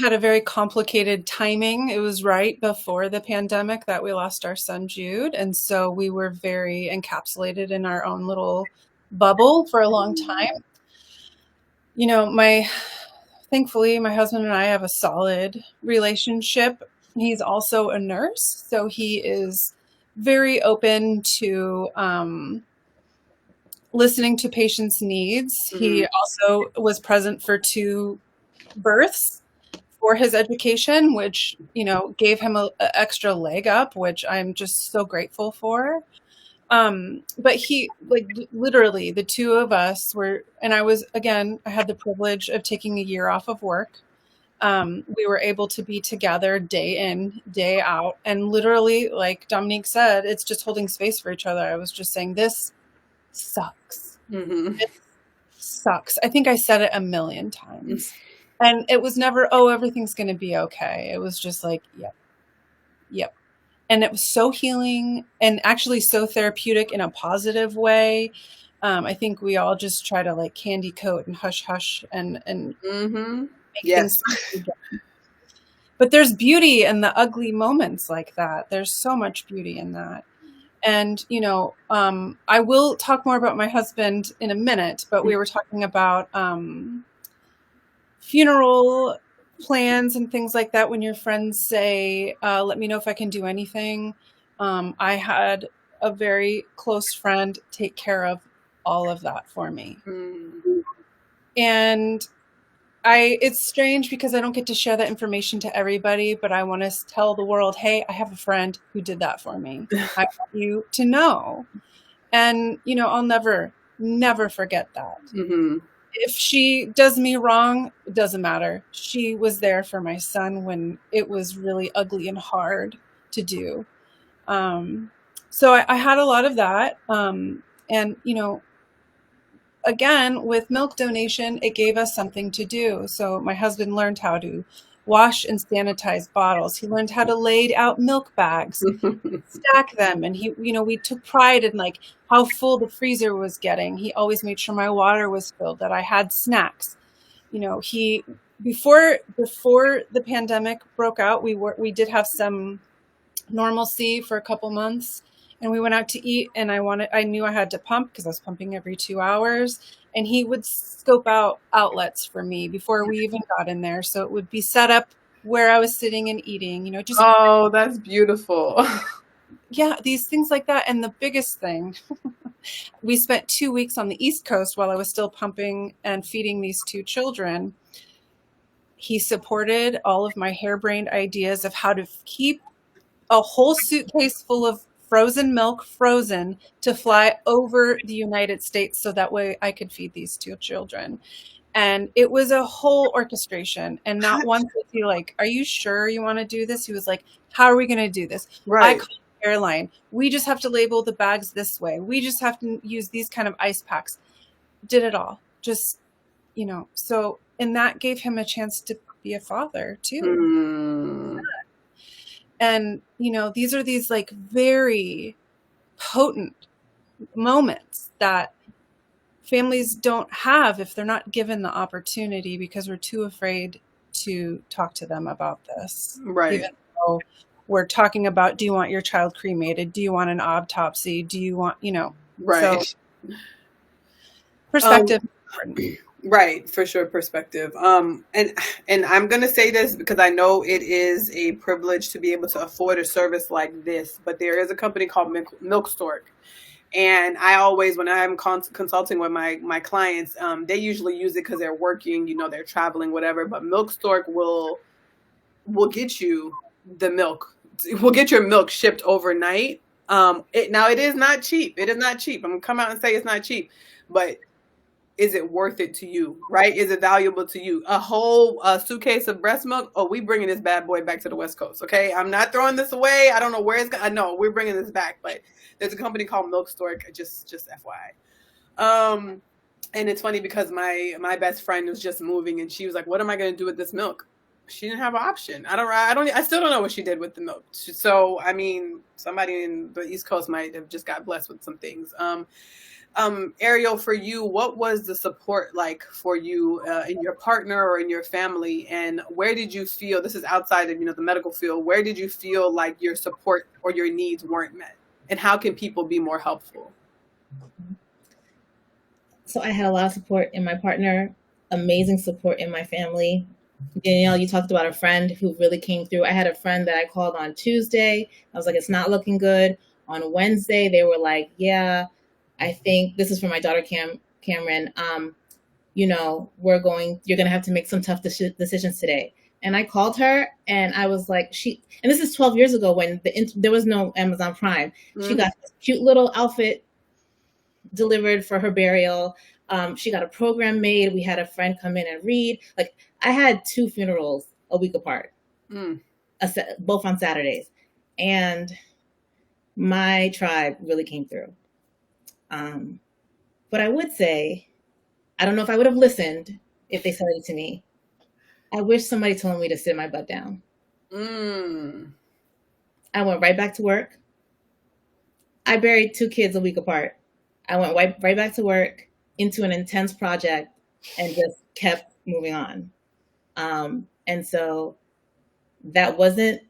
had a very complicated timing. It was right before the pandemic that we lost our son, Jude. And so we were very encapsulated in our own little bubble for a long time. Thankfully, my husband and I have a solid relationship. He's also a nurse, so he is very open to listening to patients' needs. Mm-hmm. He also was present for 2 births for his education, which, gave him an extra leg up, which I'm just so grateful for. But he, literally, the 2 of us were, and I had the privilege of taking a year off of work. We were able to be together day in, day out. And literally, like Dominique said, it's just holding space for each other. I was just saying, this sucks. Mm-hmm. It sucks. I think I said it a million times. And it was never, oh, everything's going to be okay. It was just like, yep. And it was so healing and actually so therapeutic in a positive way. I think we all just try to candy coat and hush and mm-hmm. make things again. But there's beauty in the ugly moments like that. There's so much beauty in that. And, I will talk more about my husband in a minute, but we were talking about funeral plans and things like that. When your friends say, let me know if I can do anything. I had a very close friend take care of all of that for me. Mm-hmm. And it's strange because I don't get to share that information to everybody, but I want to tell the world, hey, I have a friend who did that for me. I want you to know. And, I'll never forget that. Mm-hmm. If she does me wrong, it doesn't matter. She was there for my son when it was really ugly and hard to do. So I had a lot of that. And, again, with milk donation, it gave us something to do. So my husband learned how to wash and sanitize bottles. He learned how to lay out milk bags, stack them. And we took pride in how full the freezer was getting. He always made sure my water was filled, that I had snacks. Before the pandemic broke out, we did have some normalcy for a couple months, and we went out to eat, and I knew I had to pump because I was pumping every 2 hours, and he would scope out outlets for me before we even got in there. So it would be set up where I was sitting and eating, just. Oh, that's beautiful. Yeah, these things like that. And the biggest thing, we spent 2 weeks on the East Coast while I was still pumping and feeding these 2 children. He supported all of my harebrained ideas of how to keep a whole suitcase full of frozen milk frozen to fly over the United States so that way I could feed these 2 children. And it was a whole orchestration. And not once was he like, are you sure you want to do this? He was like, how are we going to do this? Right. I called the airline. We just have to label the bags this way. We just have to use these kind of ice packs. Did it all. Just, so, and that gave him a chance to be a father too. Mm. And, these are these very potent moments that families don't have if they're not given the opportunity because we're too afraid to talk to them about this. Right. Even though we're talking about, do you want your child cremated? Do you want an autopsy? Do you want, Right. So perspective. Right, for sure, perspective. And I'm gonna say this because I know it is a privilege to be able to afford a service like this, but there is a company called Milk Stork. And I always, when I'm consulting with my clients, they usually use it because they're working, they're traveling, whatever. But Milk Stork will get you the milk. We'll get your milk shipped overnight. It is not cheap. It is not cheap. I'm gonna come out and say it's not cheap, but is it worth it to you? Right? Is it valuable to you? A whole suitcase of breast milk. Oh, we bringing this bad boy back to the West Coast. Okay, I'm not throwing this away. I don't know where it's going. I know we're bringing this back, but there's a company called Milk Stork. Just FYI. And it's funny because my best friend was just moving, and she was like, "What am I going to do with this milk?" She didn't have an option. I still don't know what she did with the milk. So I mean, somebody in the East Coast might have just got blessed with some things. Ariel, for you, what was the support like for you in your partner or in your family, and where did you feel, this is outside of the medical field, where did you feel like your support or your needs weren't met, and how can people be more helpful? So I had a lot of support in my partner, amazing support in my family. Danielle, you talked about a friend who really came through. I had a friend that I called on Tuesday. I was like, it's not looking good. On Wednesday, they were like, yeah, I think this is for my daughter, Cameron. You're going to have to make some tough decisions today. And I called her and I was like, and this is 12 years ago when there was no Amazon Prime. Mm-hmm. She got this cute little outfit delivered for her burial. She got a program made. We had a friend come in and read. Like, I had 2 funerals a week apart, both on Saturdays. And my tribe really came through. But I would say, I don't know if I would have listened if they said it to me. I wish somebody told me to sit my butt down. I went right back to work. I buried 2 kids a week apart. I went right back to work into an intense project and just kept moving on. And so that's not the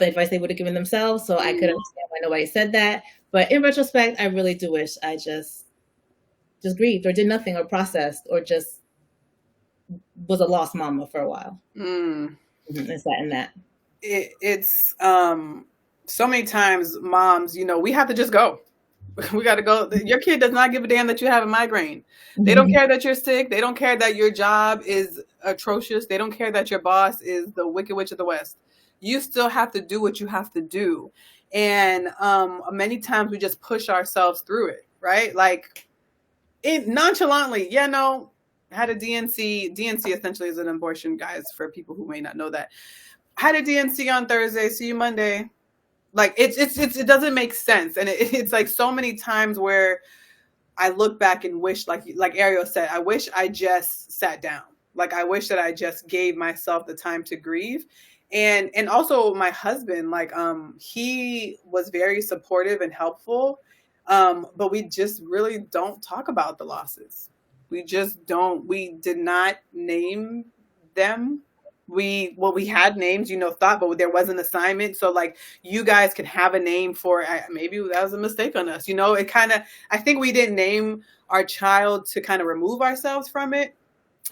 advice they would have given themselves. So I could understand why nobody said that. But in retrospect, I really do wish I just grieved or did nothing or processed or just was a lost mama for a while. It's that and that. It's so many times moms, we have to just go. We got to go. Your kid does not give a damn that you have a migraine. They don't care that you're sick. They don't care that your job is atrocious. They don't care that your boss is the Wicked Witch of the West. You still have to do what you have to do. And many times we just push ourselves through it, right? Like nonchalantly. Yeah, no, had a DNC. DNC essentially is an abortion, guys, for people who may not know that. Had a DNC on Thursday. See you Monday. Like it doesn't make sense. And it's like so many times where I look back and wish, like Ariel said, I wish I just sat down. Like I wish that I just gave myself the time to grieve. And also my husband, like he was very supportive and helpful. But we just really don't talk about the losses. We just don't. We did not name them. We had names, thought, but there was an assignment. So like you guys can have a name for maybe that was a mistake on us. It kind of, I think we didn't name our child to kind of remove ourselves from it.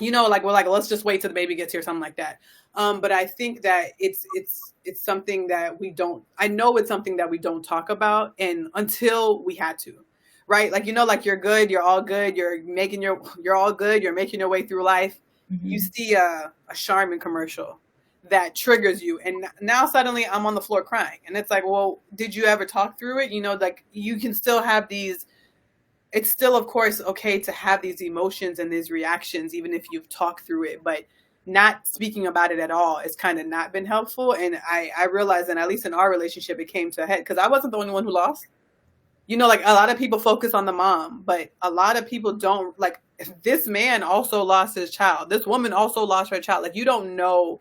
Like we're like, let's just wait till the baby gets here, something like that. But I think that it's something that I know it's something that we don't talk about, and until we had to, right? Like, like you're good, you're all good, you're all good, you're making your way through life. Mm-hmm. You see a Charmin commercial that triggers you, and now suddenly I'm on the floor crying, and it's like, well, did you ever talk through it? Like you can still have these. It's still, of course, okay to have these emotions and these reactions, even if you've talked through it, but not speaking about it at all has kind of not been helpful. And I realized that at least in our relationship, it came to a head because I wasn't the only one who lost. Like a lot of people focus on the mom, but a lot of people don't. Like this man also lost his child. This woman also lost her child. Like you don't know.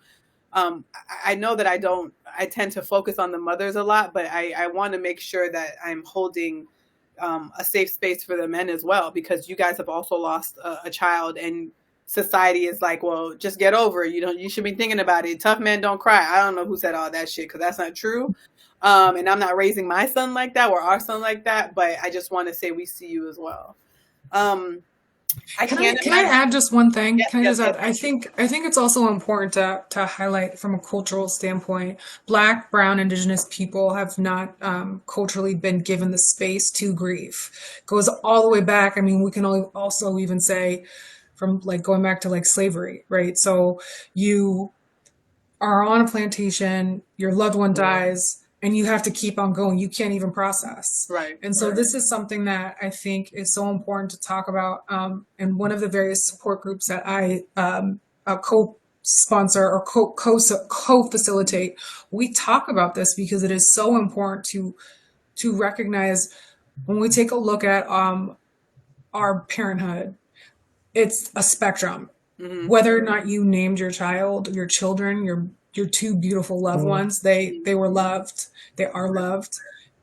I know that I tend to focus on the mothers a lot, but I want to make sure that I'm holding a safe space for the men as well, because you guys have also lost a child, and society is like, well, just get over it. You should be thinking about it. Tough men don't cry. I don't know who said all that shit, because that's not true. And I'm not raising my son like that or our son like that, but I just want to say we see you as well. Can I add just one thing? Yes, Can I yes, just yes. add? I think it's also important to highlight from a cultural standpoint. Black, brown, indigenous people have not culturally been given the space to grieve. Goes all the way back. I mean, we can also even say from like going back to like slavery, right? So you are on a plantation, your loved one dies, and you have to keep on going. You can't even process. Right. And so this is something that I think is so important to talk about. And one of the various support groups that I co-sponsor or co-facilitate, we talk about this because it is so important to recognize when we take a look at our parenthood, it's a spectrum. Mm-hmm. Whether or not you named your child, your children, your two beautiful loved ones, they were loved. They are loved.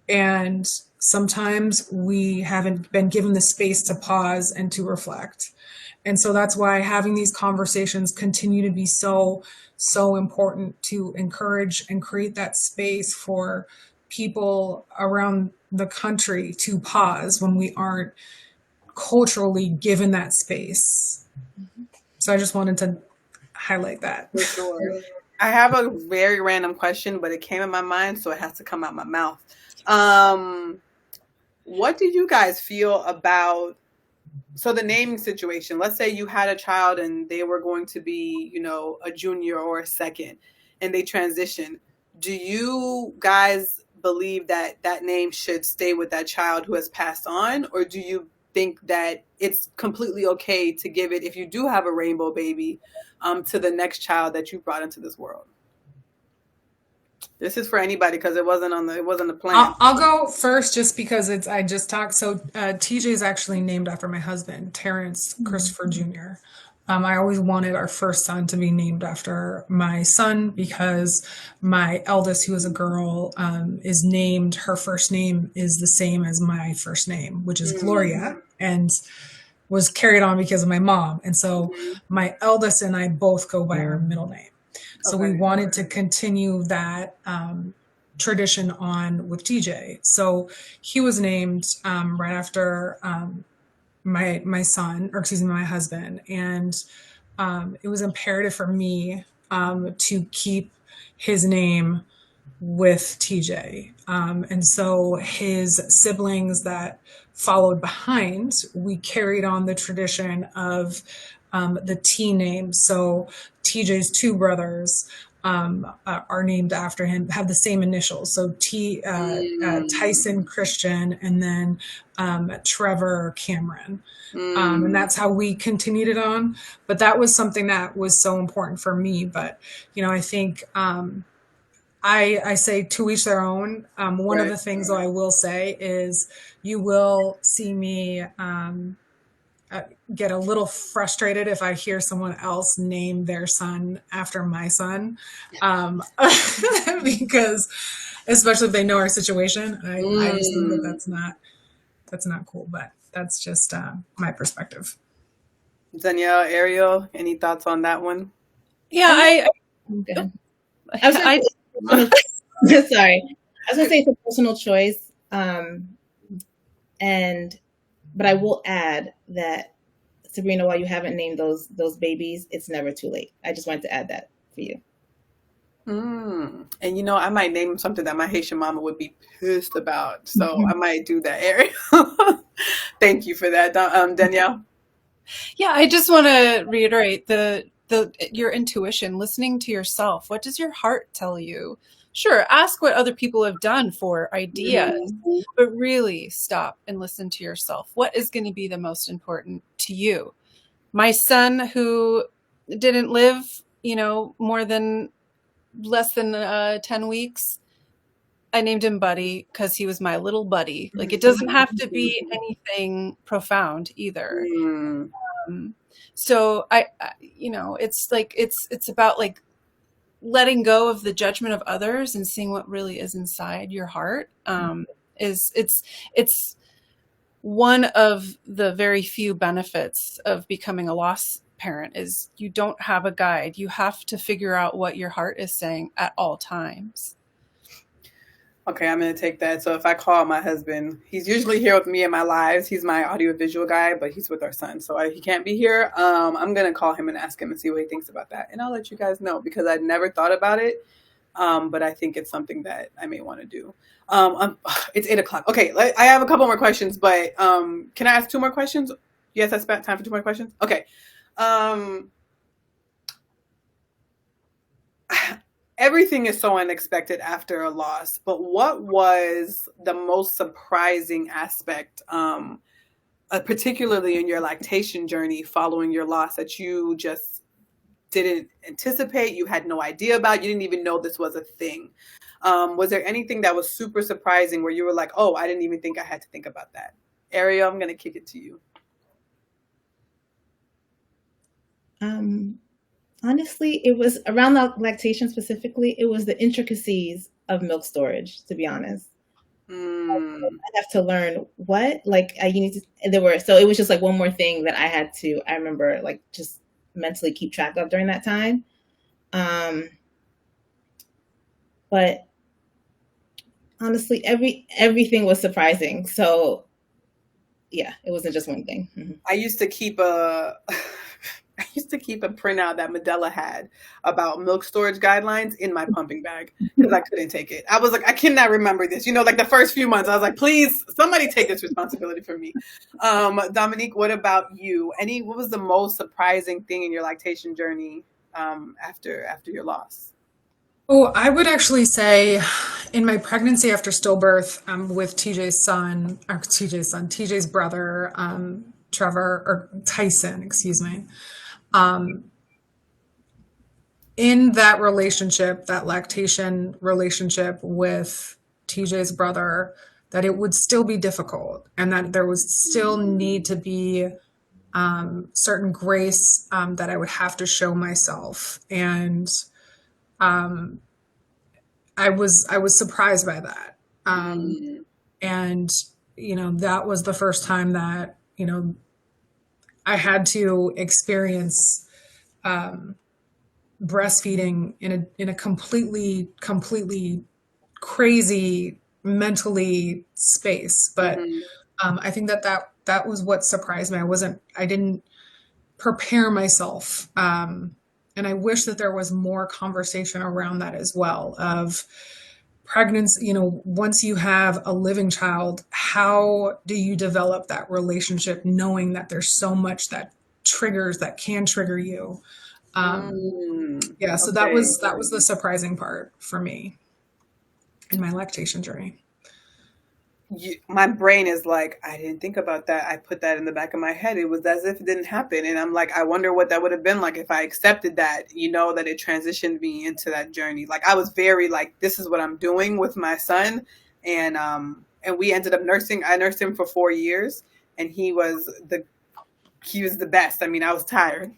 And sometimes we haven't been given the space to pause and to reflect. And so that's why having these conversations continue to be so, so important, to encourage and create that space for people around the country to pause when we aren't culturally given that space. So I just wanted to highlight that. For sure. I have a very random question, but it came in my mind, so it has to come out my mouth. What did you guys feel about, so the naming situation? Let's say you had a child and they were going to be, a junior or a second, and they transition. Do you guys believe that that name should stay with that child who has passed on, or do you think that it's completely okay to give it, if you do have a rainbow baby, to the next child that you brought into this world? This is for anybody because it wasn't a plan. I'll go first just because I just talked. So TJ is actually named after my husband, Terrence Christopher Jr. I always wanted our first son to be named after my son because my eldest, who is a girl, is named, her first name is the same as my first name, which is Gloria, and was carried on because of my mom. And so my eldest and I both go by our middle name. So we wanted to continue that tradition on with TJ. So he was named right after my son, or excuse me, my husband. And it was imperative for me to keep his name with TJ. And so his siblings that followed behind, we carried on the tradition of the T name. So TJ's two brothers are named after him, have the same initials. So Tyson Christian, and then Trevor Cameron. And that's how we continued it on. But that was something that was so important for me. But, I think I say to each their own. One of the things that I will say is you will see me get a little frustrated if I hear someone else name their son after my son, because especially if they know our situation, I just think that that's not cool. But that's just my perspective. Danielle, Ariel, any thoughts on that one? Yeah, Good. I Sorry. I was going to say it's a personal choice. But I will add that, Sabrina, while you haven't named those babies, it's never too late. I just wanted to add that for you. And I might name something that my Haitian mama would be pissed about. So I might do that, Ariel. Thank you for that, Danielle. Yeah, I just want to reiterate your intuition, listening to yourself. What does your heart tell you? Sure, ask what other people have done for ideas, but really stop and listen to yourself. What is going to be the most important to you? My son, who didn't live, less than 10 weeks, I named him Buddy because he was my little buddy. Like, it doesn't have to be anything profound either. So it's like, it's about like letting go of the judgment of others and seeing what really is inside your heart. It's one of the very few benefits of becoming a loss parent is you don't have a guide. You have to figure out what your heart is saying at all times. Okay, I'm going to take that. So if I call my husband, he's usually here with me in my lives. He's my audiovisual guy, but he's with our son, so he can't be here. I'm going to call him and ask him and see what he thinks about that. And I'll let you guys know because I never thought about it, but I think it's something that I may want to do. It's 8:00. Okay, I have a couple more questions, but can I ask two more questions? Yes, I spent time for two more questions. Okay. Everything is so unexpected after a loss, but what was the most surprising aspect, particularly in your lactation journey following your loss, that you just didn't anticipate, you had no idea about, you didn't even know this was a thing? Was there anything that was super surprising where you were like, oh, I didn't even think I had to think about that? Ariel, I'm going to kick it to you. Honestly, it was around the lactation specifically. It was the intricacies of milk storage, to be honest. I have to learn what, like, you need to, so it was just like one more thing that I remember, like, just mentally keep track of during that time. But honestly, everything was surprising. So yeah, it wasn't just one thing. Mm-hmm. I used to keep a printout that Medela had about milk storage guidelines in my pumping bag because I couldn't take it. I was like, I cannot remember this. Like the first few months, I was like, please, somebody take this responsibility from me. Dominique, what about you? What was the most surprising thing in your lactation journey after your loss? Oh, I would actually say in my pregnancy after stillbirth with TJ's brother, Trevor, or Tyson, excuse me. In that relationship, that lactation relationship with TJ's brother, that it would still be difficult and that there would still need to be certain grace that I would have to show myself. And I was surprised by that. And, that was the first time that, I had to experience breastfeeding in a completely crazy mentally space. But I think that was what surprised me. I didn't prepare myself. And I wish that there was more conversation around that as well of pregnancy. Once you have a living child, how do you develop that relationship knowing that there's so much that can trigger you? Yeah, so that was the surprising part for me in my lactation journey. My brain is like, I didn't think about that. I put that in the back of my head. It was as if it didn't happen. And I'm like, I wonder what that would have been like if I accepted that, that it transitioned me into that journey. Like I was very like, this is what I'm doing with my son. And we ended up nursing. I nursed him for 4 years and he was the best. I mean, I was tired,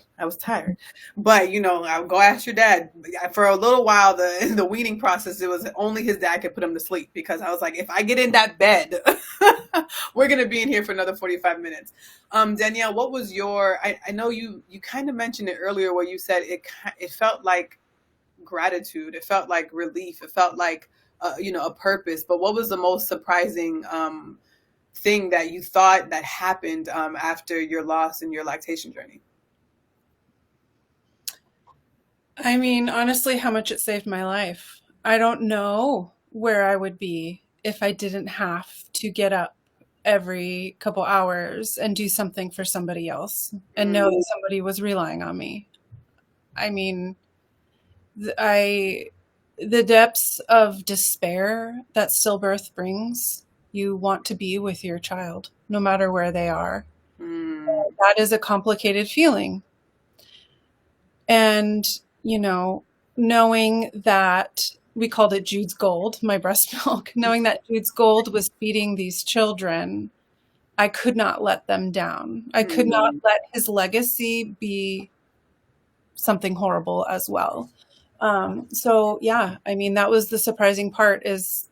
but I would go ask your dad. For a little while, the weaning process, it was only his dad could put him to sleep because I was like, if I get in that bed, we're going to be in here for another 45 minutes. Danielle, what was I know you kind of mentioned it earlier where you said it felt like gratitude. It felt like relief. It felt like, a purpose, but what was the most surprising, thing that you thought that happened after your loss in your lactation journey? I mean, honestly, how much it saved my life. I don't know where I would be if I didn't have to get up every couple hours and do something for somebody else and know that somebody was relying on me. I mean, the depths of despair that stillbirth brings, you want to be with your child, no matter where they are. That is a complicated feeling. And, knowing that we called it Jude's Gold, my breast milk, knowing that Jude's Gold was feeding these children, I could not let them down. I could not let his legacy be something horrible as well. So yeah, I mean, that was the surprising part is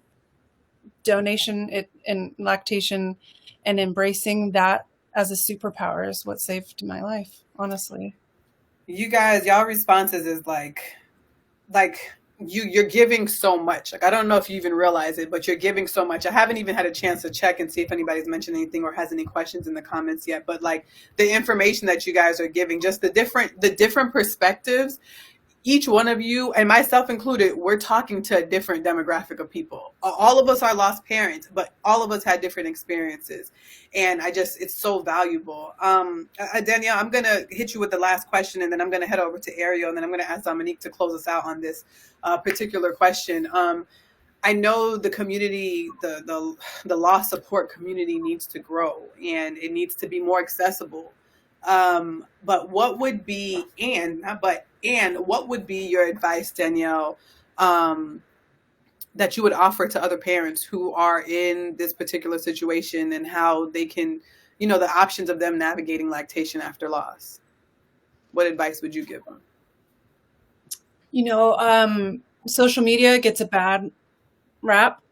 donation and lactation and embracing that as a superpower is what saved my life, honestly. You guys, y'all responses is like you're giving so much. Like, I don't know if you even realize it, but you're giving so much. I haven't even had a chance to check and see if anybody's mentioned anything or has any questions in the comments yet. But like the information that you guys are giving, just the different perspectives, each one of you, and myself included, we're talking to a different demographic of people. All of us are lost parents, but all of us had different experiences. And it's so valuable. Danielle, I'm going to hit you with the last question, and then I'm going to head over to Ariel, and then I'm going to ask Dominique to close us out on this particular question. I know the community, the loss support community needs to grow, and it needs to be more accessible. But what would be, what would be your advice, Danielle, that you would offer to other parents who are in this particular situation, and how they can, the options of them navigating lactation after loss? What advice would you give them? Social media gets a bad rap.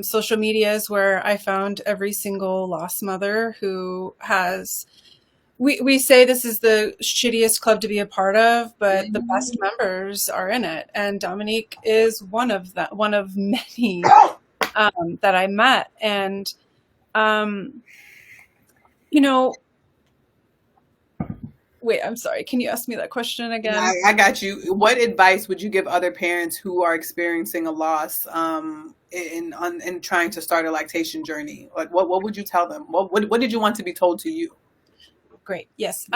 Social media is where I found every single lost mother who has, we say this is the shittiest club to be a part of, but the best members are in it. And Dominique is one of many that I met. And, wait, I'm sorry. Can you ask me that question again? I got you. What advice would you give other parents who are experiencing a loss in trying to start a lactation journey? Like, what would you tell them? What did you want to be told to you? Great. Yes.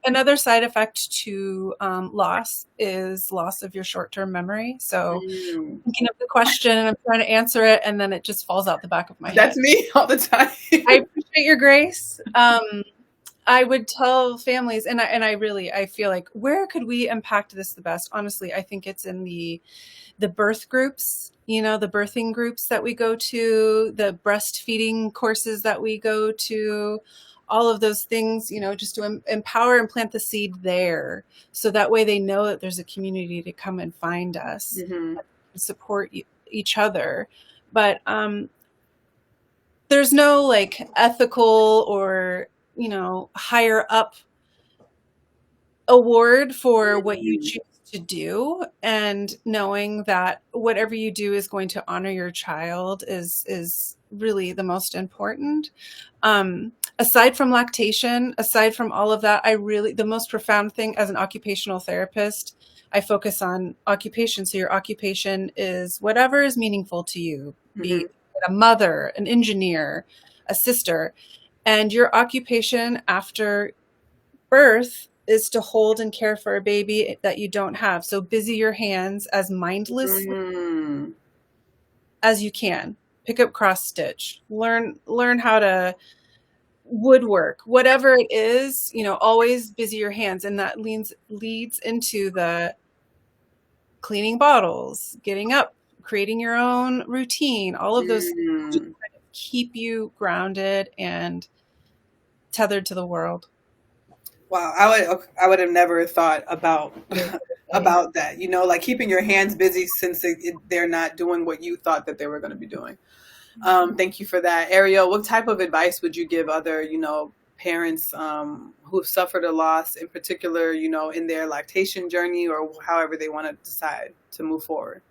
Another side effect to loss is loss of your short-term memory. So thinking of the question and I'm trying to answer it, and then it just falls out the back of my head. That's me all the time. I appreciate your grace. I would tell families, and I feel like, where could we impact this the best? Honestly, I think it's in the birth groups, the birthing groups that we go to, the breastfeeding courses that we go to, all of those things, just to empower and plant the seed there. So that way they know that there's a community to come and find us, and support each other. But there's no like ethical or, higher up award for what you choose to do. And knowing that whatever you do is going to honor your child is really the most important. Aside from lactation, aside from all of that, the most profound thing as an occupational therapist, I focus on occupation. So your occupation is whatever is meaningful to you, be it a mother, an engineer, a sister, and your occupation after birth is to hold and care for a baby that you don't have. So busy your hands as mindlessly as you can. Pick up cross stitch, learn how to woodwork, whatever it is, always busy your hands. And that leads into the cleaning bottles, getting up, creating your own routine, all of those things just kind of keep you grounded and tethered to the world. Wow, I would have never thought about that. Like keeping your hands busy since they're not doing what you thought that they were going to be doing. Thank you for that. Ariel, what type of advice would you give other, parents who've suffered a loss, in particular, in their lactation journey, or however they want to decide to move forward?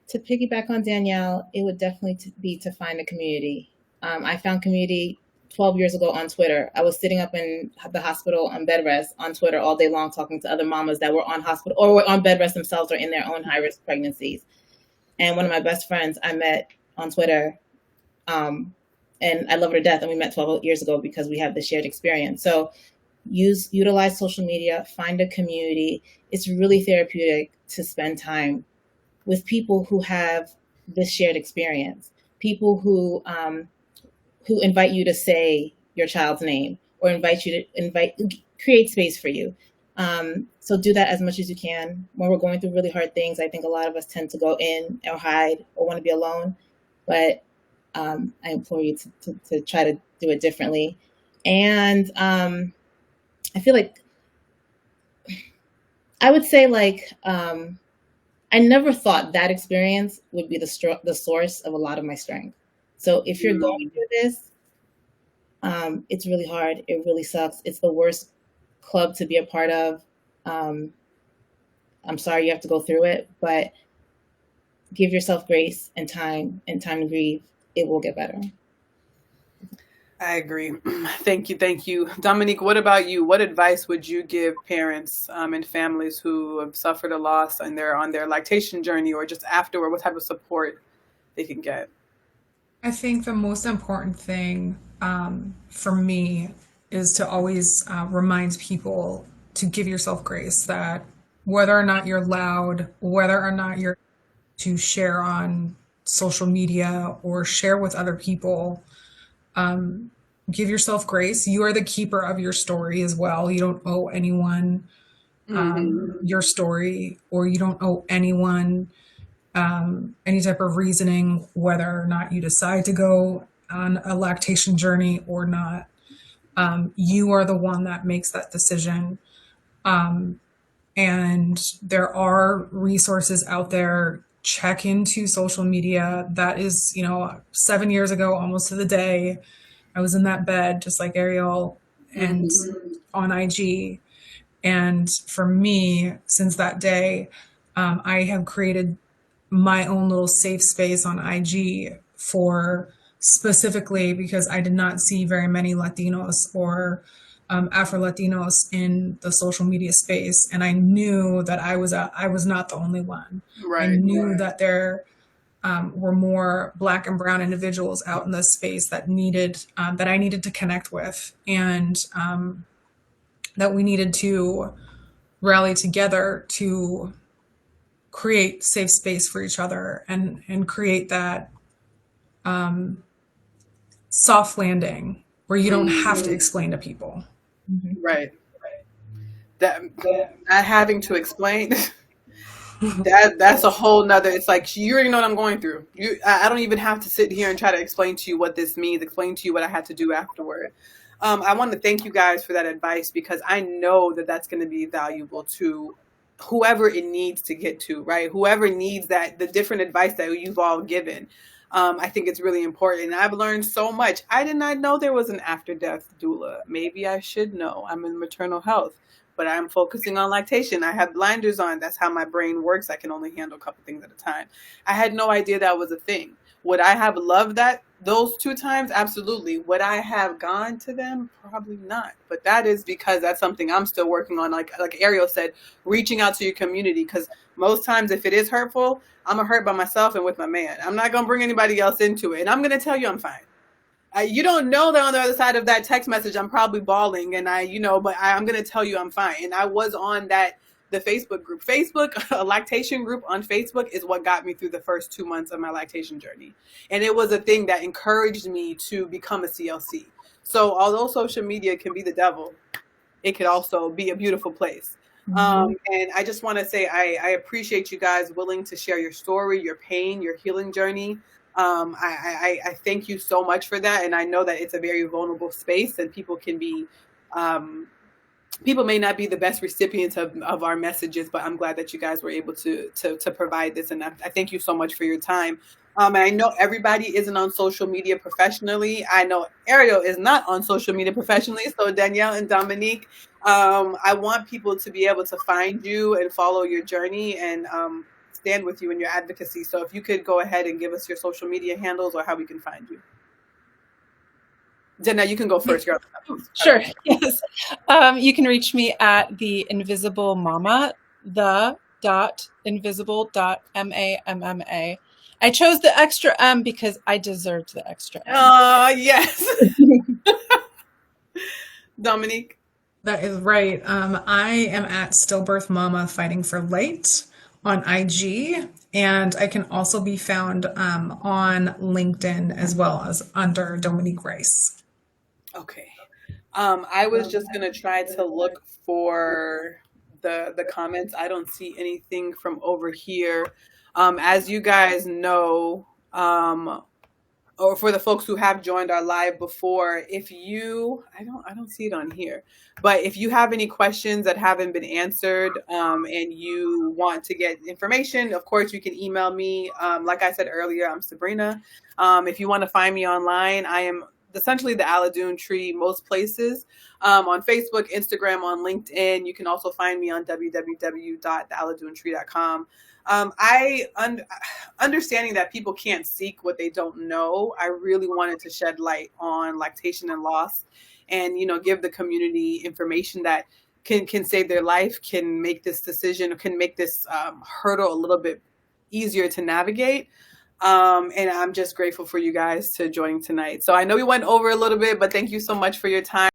To piggyback on Danielle, it would definitely be to find a community. I found community 12 years ago on Twitter. I was sitting up in the hospital on bed rest on Twitter all day long, talking to other mamas that were on hospital or were on bed rest themselves or in their own high-risk pregnancies. And one of my best friends I met on Twitter, and I love her to death. And we met 12 years ago because we have this shared experience. So utilize social media, find a community. It's really therapeutic to spend time with people who have this shared experience, people who invite you to say your child's name or create space for you. So do that as much as you can. When we're going through really hard things, I think a lot of us tend to go in or hide or want to be alone, but I implore you to try to do it differently. And I feel like I would say I never thought that experience would be the source of a lot of my strength. So if you're going through this, It's really hard. It really sucks. It's the worst club to be a part of. I'm sorry you have to go through it, but give yourself grace and time to grieve. It will get better. I agree. Thank you. Thank you. Dominique, what about you? What advice would you give parents and families who have suffered a loss and they're on their lactation journey or just afterward? What type of support they can get? I think the most important thing for me is to always remind people to give yourself grace, that whether or not you're loud, whether or not you're to share on social media or share with other people, give yourself grace. You are the keeper of your story as well. You don't owe anyone your story, or you don't owe anyone any type of reasoning, whether or not you decide to go on a lactation journey or not. You are the one that makes that decision. And there are resources out there. Check into social media. That is, 7 years ago, almost to the day, I was in that bed, just like Ariel, and on IG. And for me, since that day, I have created my own little safe space on IG for specifically because I did not see very many Latinos or Afro Latinos in the social media space, and I knew that I was not the only one. Right. I knew that there were more Black and Brown individuals out in this space that I needed to connect with, and that we needed to rally together to create safe space for each other and create that soft landing where you don't have to explain to people. Right. That not having to explain that's a whole nother. It's like you already know what I'm going through. I don't even have to sit here and try to explain to you what this means, explain to you what I had to do afterward. I want to thank you guys for that advice, because I know that that's going to be valuable to whoever it needs to get to, right? Whoever needs the different advice that you've all given. I think it's really important. I've learned so much. I did not know there was an after-death doula. Maybe I should know. I'm in maternal health, but I'm focusing on lactation. I have blinders on. That's how my brain works. I can only handle a couple things at a time. I had no idea that was a thing. Would I have loved those 2 times? Absolutely. Would I have gone to them? Probably not. But that is because that's something I'm still working on. Like Ariel said, reaching out to your community, because most times if it is hurtful, I'm going to hurt by myself and with my man. I'm not going to bring anybody else into it. And I'm going to tell you I'm fine. You don't know that on the other side of that text message, I'm probably bawling, and but I'm going to tell you I'm fine. And I was on the Facebook group. A lactation group on Facebook is what got me through the first 2 months of my lactation journey. And it was a thing that encouraged me to become a CLC. So although social media can be the devil, it could also be a beautiful place. And I just want to say, I appreciate you guys willing to share your story, your pain, your healing journey. I thank you so much for that. And I know that it's a very vulnerable space, and people can be, people may not be the best recipients of our messages, but I'm glad that you guys were able to provide this. And I thank you so much for your time. And I know everybody isn't on social media professionally. I know Ariel is not on social media professionally. So Danielle and Dominique, I want people to be able to find you and follow your journey and stand with you in your advocacy. So if you could go ahead and give us your social media handles or how we can find you. Danielle, you can go first. Sure. Yes. You can reach me at the Invisible Mama, the.invisible.mamma. I chose the extra M because I deserved the extra M. Yes. Dominique. That is right. I am at Stillbirth Mama Fighting for Light on IG, and I can also be found on LinkedIn as well as under Dominique Rice. Okay. I was just going to try to look for the comments. I don't see anything from over here. As you guys know, or for the folks who have joined our live before, I don't see it on here, but if you have any questions that haven't been answered, and you want to get information, of course you can email me. Like I said earlier, I'm Sabrina. If you want to find me online, I am essentially the Aladun Tree most places, on Facebook, Instagram, on LinkedIn. You can also find me on www.thealaduntree.com. Understanding that people can't seek what they don't know, I really wanted to shed light on lactation and loss, and give the community information that can save their life, can make this decision, can make this hurdle a little bit easier to navigate. And I'm just grateful for you guys to joining tonight. So I know we went over a little bit, but thank you so much for your time.